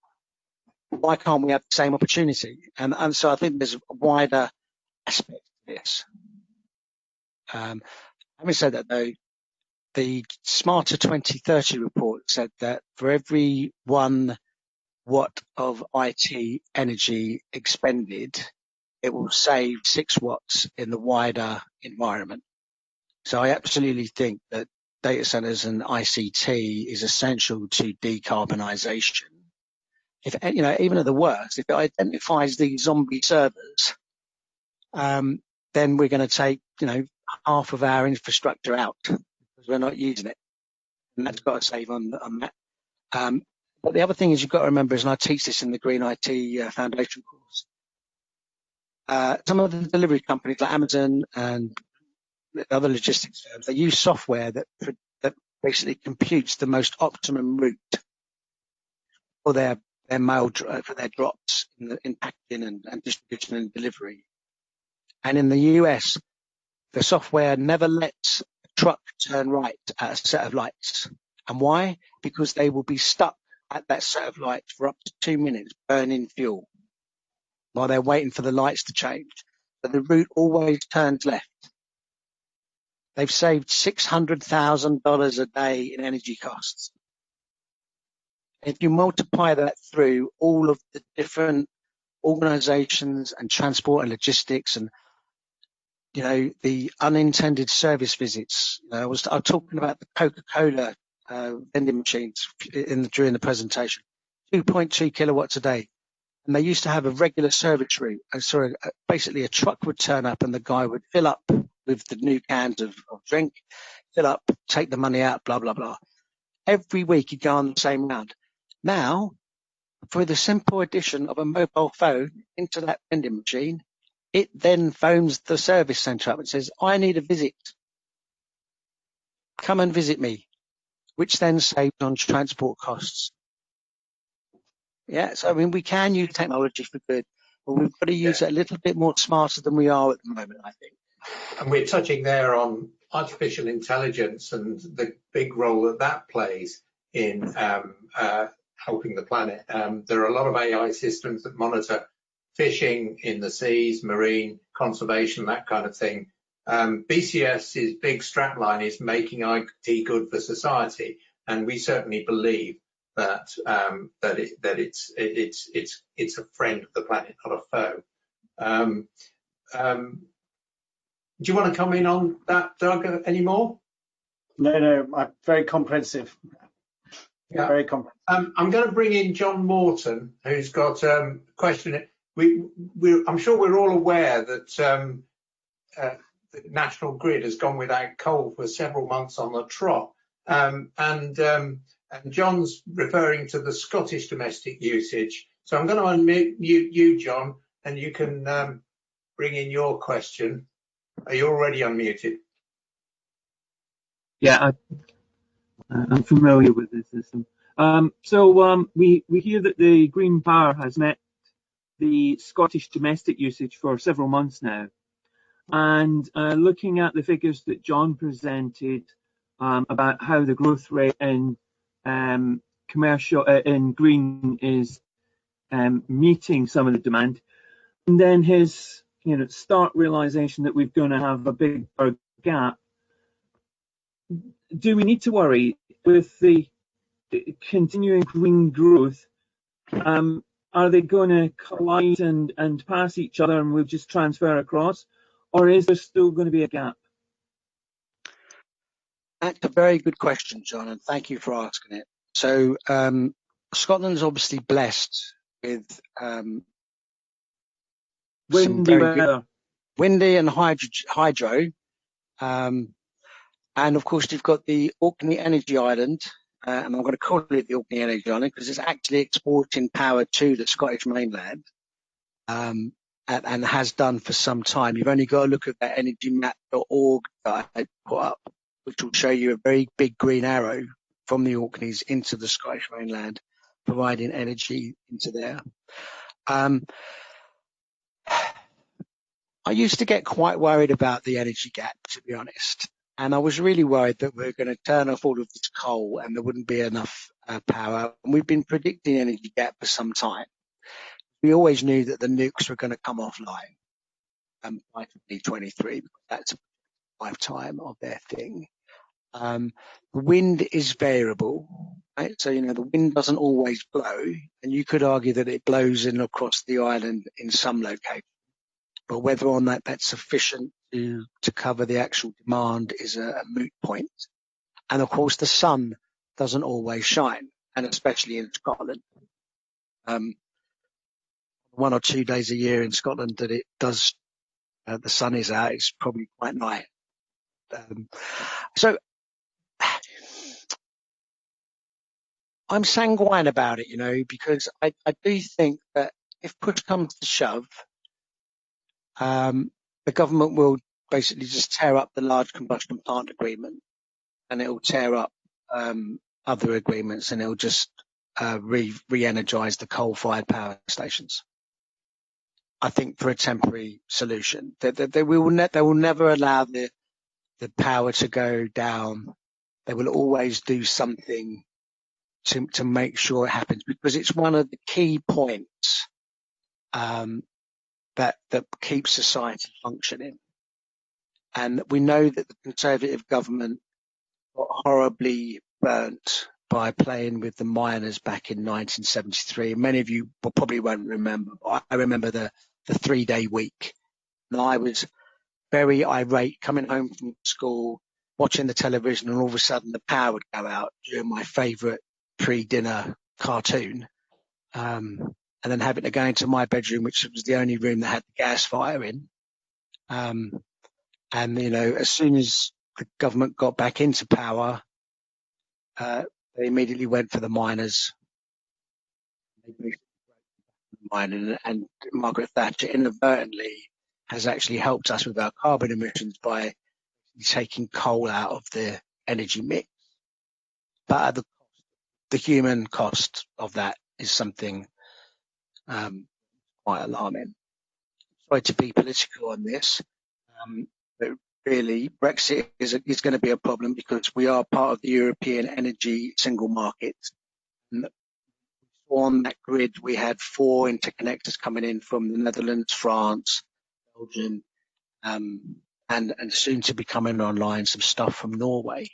Speaker 4: Why can't we have the same opportunity? And so I think there's a wider aspect to this. Having said that, though, the Smarter 2030 report said that for every 1 watt of IT energy expended, it will save 6 watts in the wider environment. So I absolutely think that data centers and ICT is essential to decarbonisation. If even at the worst, if it identifies these zombie servers, then we're going to take half of our infrastructure out, because we're not using it, and that's got to save on that. But the other thing is, you've got to remember, and I teach this in the Green IT Foundation course, some of the delivery companies like Amazon and other logistics firms, they use software that basically computes the most optimum route for their mail, for their drops in packaging and distribution and delivery. And in the US, the software never lets a truck turn right at a set of lights. And why? Because they will be stuck at that set of lights for up to 2 minutes burning fuel while they're waiting for the lights to change. But the route always turns left. They've saved $600,000 a day in energy costs. If you multiply that through all of the different organizations and transport and logistics and the unintended service visits. I was talking about the Coca-Cola vending machines during the presentation. 2.2 kilowatts a day. And they used to have a regular service route. Basically a truck would turn up and the guy would fill up with the new cans of drink, fill up, take the money out, blah, blah, blah. Every week he'd go on the same round. Now, for the simple addition of a mobile phone into that vending machine, it then phones the service centre up and says, I need a visit. Come and visit me, which then saves on transport costs. Yeah, so we can use technology for good, but we've got to use it a little bit more smarter than we are at the moment, I think.
Speaker 1: And we're touching there on artificial intelligence and the big role that plays in helping the planet. There are a lot of AI systems that monitor fishing in the seas, marine conservation, that kind of thing. BCS's big strapline is making IT good for society, and we certainly believe that it's a friend of the planet, not a foe. Do you want to come in on that, Doug, anymore?
Speaker 2: No, I'm very comprehensive.
Speaker 1: Yeah.
Speaker 2: Very comprehensive.
Speaker 1: I'm going to bring in John Morton, who's got a question. I'm sure we're all aware that the National Grid has gone without coal for several months on the trot. And John's referring to the Scottish domestic usage. So I'm going to unmute you, John, and you can bring in your question. Are you already unmuted?
Speaker 10: Yeah, I'm familiar with this system. We hear that the green bar has met the Scottish domestic usage for several months now. And looking at the figures that John presented about how the growth rate in commercial in green is meeting some of the demand, and then his stark realization that we're going to have a big gap. Do we need to worry with the continuing green growth? Are they going to collide and pass each other and we'll just transfer across, or is there still going to be a gap?
Speaker 4: That's a very good question, John, and thank you for asking it. So Scotland is obviously blessed with windy and hydro. And of course, you've got the Orkney Energy Island, and I'm going to call it the Orkney Energy Island because it's actually exporting power to the Scottish mainland, and has done for some time. You've only got to look at that energymap.org that I put up, which will show you a very big green arrow from the Orkneys into the Scottish mainland, providing energy into there. I used to get quite worried about the energy gap, to be honest. And I was really worried that we're going to turn off all of this coal and there wouldn't be enough power. And we've been predicting energy gap for some time. We always knew that the nukes were going to come offline by 2023, because that's a lifetime of their thing. The wind is variable, right? So, the wind doesn't always blow, and you could argue that it blows in across the island in some locations. But whether or not that's sufficient to cover the actual demand is a moot point. And of course, the sun doesn't always shine, and especially in Scotland. 1 or 2 days a year in Scotland that it does, the sun is out, it's probably quite nice. So I'm sanguine about it, because I do think that if push comes to shove, the government will basically just tear up the large combustion plant agreement, and it will tear up other agreements, and it will just re-energize the coal-fired power stations. I think for a temporary solution, they will never allow the power to go down. They will always do something to make sure it happens, because it's one of the key points that keeps society functioning. And we know that the Conservative government got horribly burnt by playing with the miners back in 1973. Many of you probably won't remember, but I remember the 3-day week. And I was very irate coming home from school, watching the television, and all of a sudden the power would go out during my favourite pre-dinner cartoon. And then having to go into my bedroom, which was the only room that had the gas fire in. And, as soon as the government got back into power, they immediately went for the miners. And Margaret Thatcher inadvertently has actually helped us with our carbon emissions by taking coal out of the energy mix. But the human cost of that is something quite alarming. Sorry to be political on this, but really Brexit is going to be a problem, because we are part of the European energy single market. And on that grid, we had 4 interconnectors coming in from the Netherlands, France, Belgium, and soon to be coming online some stuff from Norway.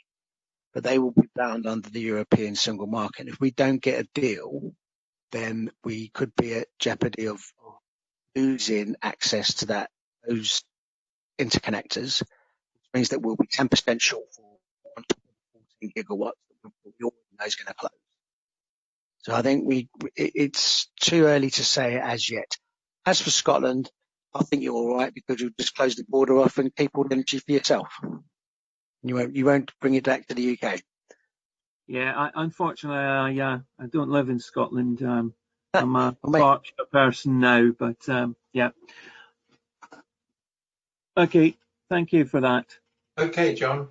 Speaker 4: But they will be bound under the European single market. If we don't get a deal, then we could be at jeopardy of losing access to those interconnectors, which means that we'll be 10% shortfall on 14 gigawatts that we already know is going to close. So I think it's too early to say it as yet. As for Scotland, I think you're all right, because you'll just close the border off and keep all the energy for yourself. You won't bring it back to the UK.
Speaker 10: Yeah, unfortunately, I don't live in Scotland. I'm a Berkshire person now, but yeah. Okay, thank you for that.
Speaker 1: Okay, John.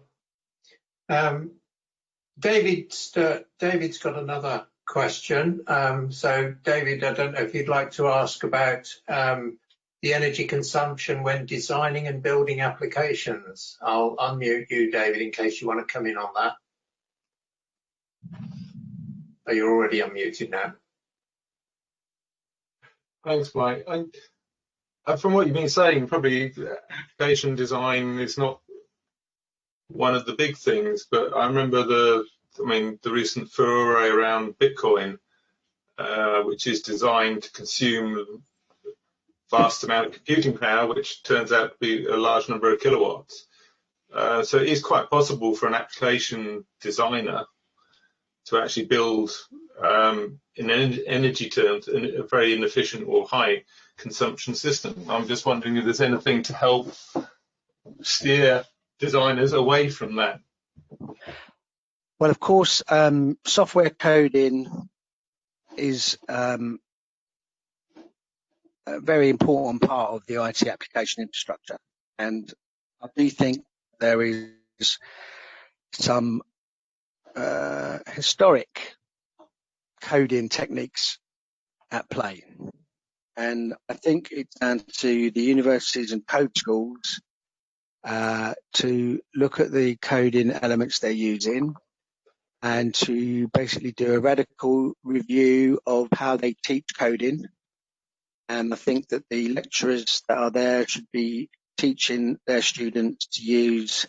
Speaker 1: David's got another question. So, David, I don't know if you'd like to ask about the energy consumption when designing and building applications. I'll unmute you, David, in case you want to come in on that. Oh, you're already unmuted now.
Speaker 6: Thanks, Mike. From what you've been saying, probably application design is not one of the big things, but I remember the recent furore around Bitcoin, which is designed to consume vast amount of computing power, which turns out to be a large number of kilowatts. So it is quite possible for an application designer to actually build, in energy terms, a very inefficient or high consumption system. I'm just wondering if there's anything to help steer designers away from that.
Speaker 4: Well, of course, software coding is a very important part of the IT application infrastructure. And I do think there is some historic coding techniques at play. And I think it's down to the universities and code schools to look at the coding elements they're using and to basically do a radical review of how they teach coding. And I think that the lecturers that are there should be teaching their students to use.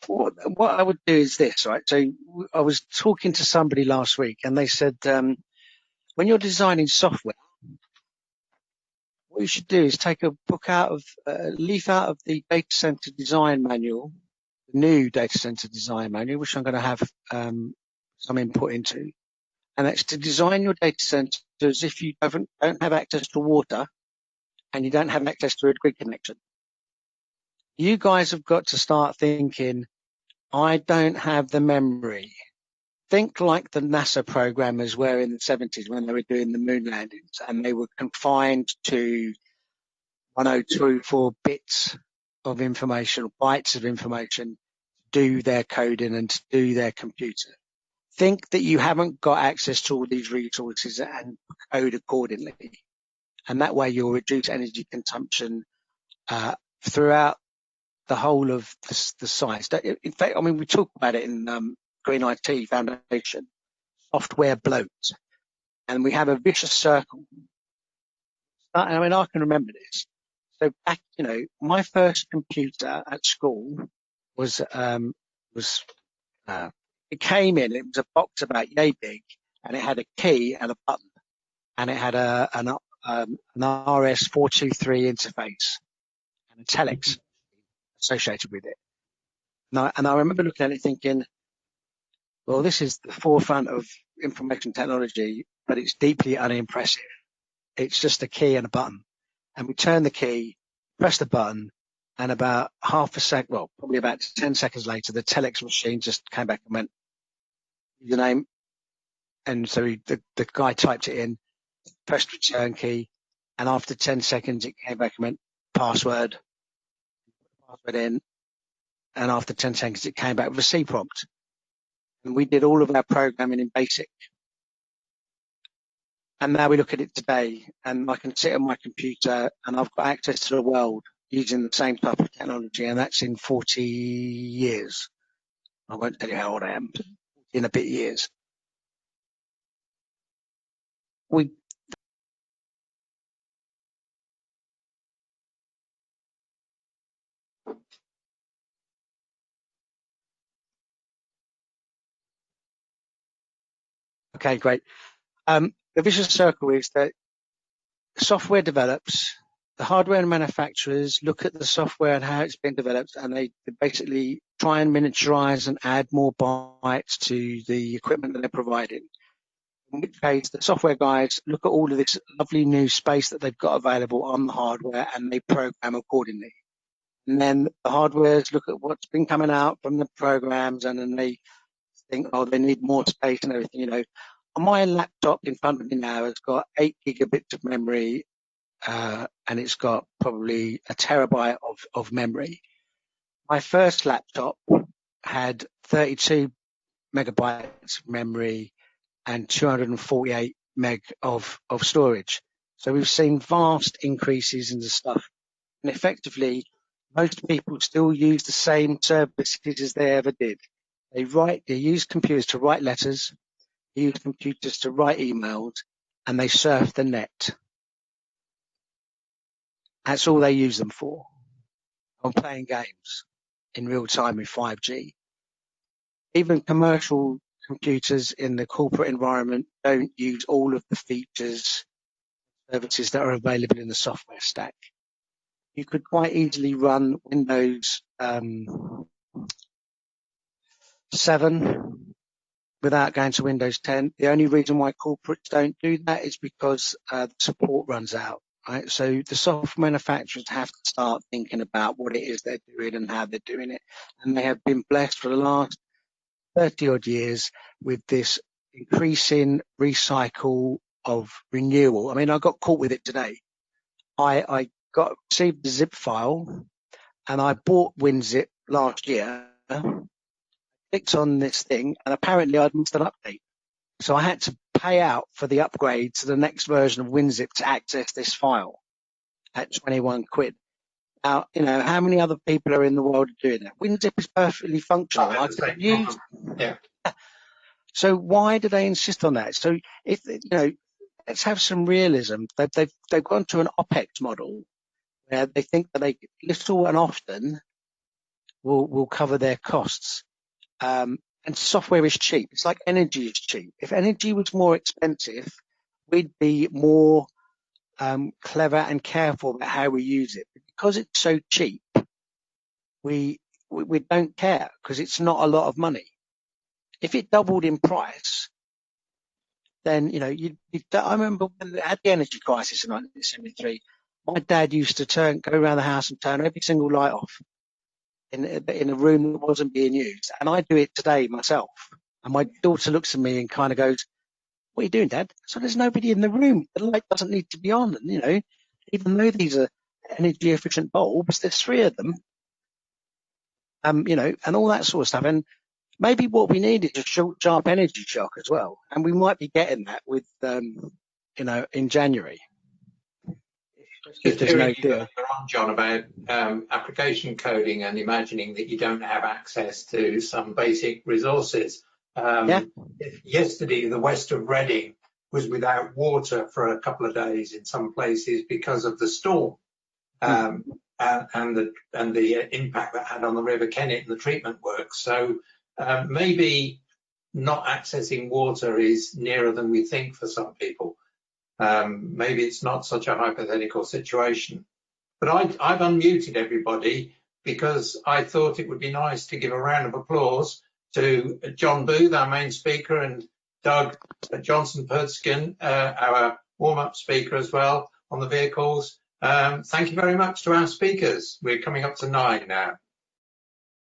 Speaker 4: What I would do is this, right? So I was talking to somebody last week and they said, when you're designing software, what you should do is take a leaf out of the data center design manual, the new data center design manual, which I'm going to have some input into. And that's to design your data center as if you don't have access to water and you don't have access to a grid connection. You guys have got to start thinking, I don't have the memory. Think like the NASA programmers were in the 70s when they were doing the moon landings and they were confined to 1024 bits of information, or bytes of information, to do their coding and to do their computer. Think that you haven't got access to all these resources and code accordingly. And that way you'll reduce energy consumption throughout the whole of the site. In fact, I mean, we talk about it in Green IT Foundation, software bloat. And we have a vicious circle. I mean, I can remember this. So back, my first computer at school was it came in, it was a box about yay big, and it had a key and a button, and it had an RS-423 interface and a telex associated with it. And I remember looking at it thinking, well, this is the forefront of information technology, but it's deeply unimpressive. It's just a key and a button. And we turned the key, pressed the button, and about half a second, well, probably about 10 seconds later, the telex machine just came back and went, your name. And so the guy typed it in, pressed return key, and after 10 seconds, it came back and went, password in. And after 10 seconds, it came back with a C prompt. And we did all of our programming in BASIC. And now we look at it today, and I can sit on my computer and I've got access to the world using the same type of technology, and that's in 40 years. I won't tell you how old I am, in a bit years. Okay, great. The vicious circle is that software develops, the hardware manufacturers look at the software and how it's been developed, and they basically try and miniaturize and add more bytes to the equipment that they're providing. In which case, the software guys look at all of this lovely new space that they've got available on the hardware and they program accordingly. And then the hardwares look at what's been coming out from the programs, and then they think, oh, they need more space and everything, My laptop in front of me now has got 8 gigabits of memory, and it's got probably a terabyte of memory. My first laptop had 32 megabytes of memory and 248 meg of storage. So we've seen vast increases in the stuff. And effectively, most people still use the same services as they ever did. They use computers to write letters, They use computers to write emails and they surf the net. That's all they use them for. On playing games in real time with 5G. Even commercial computers in the corporate environment don't use all of the features, services that are available in the software stack. You could quite easily run Windows 7 without going to Windows 10. The only reason why corporates don't do that is because the support runs out. Right? So the software manufacturers have to start thinking about what it is they're doing and how they're doing it. And they have been blessed for the last 30 odd years with this increasing recycle of renewal. I mean, I got caught with it today. I received the zip file and I bought WinZip last year, clicked on this thing, and apparently I'd missed an update. So I had to pay out for the upgrade to the next version of WinZip to access this file at 21 quid. Now, you know, how many other people are in the world doing that? WinZip is perfectly functional. I could use.
Speaker 1: Yeah.
Speaker 4: So why do they insist on that? So if, you know, let's have some realism. They've gone to an OPEX model where they think that they little and often will cover their costs. And software is cheap. It's like energy is cheap. If energy was more expensive, we'd be more clever and careful about how we use it. But because it's so cheap, we don't care because it's not a lot of money. If it doubled in price, then, you know, I remember when they had the energy crisis in 1973, my dad used to go around the house and turn every single light off in a room that wasn't being used. And I do it today myself. And my daughter looks at me and kind of goes, "What are you doing, Dad?" So there's nobody in the room. The light doesn't need to be on. And, you know, even though these are energy efficient bulbs, there's 3 of them, you know, and all that sort of stuff. And maybe what we need is a sharp energy shock as well. And we might be getting that with, you know, in January.
Speaker 1: Just hearing you earlier on, John, about application coding and imagining that you don't have access to some basic resources. Yesterday, the west of Reading was without water for a couple of days in some places because of the storm and the impact that had on the River Kennet and the treatment work. So maybe not accessing water is nearer than we think for some people. Maybe it's not such a hypothetical situation. But I've unmuted everybody because I thought it would be nice to give a round of applause to John Booth, our main speaker, and Doug Johnson-Poensgen, our warm-up speaker as well on the vehicles. Thank you very much to our speakers. We're coming up to 9 now.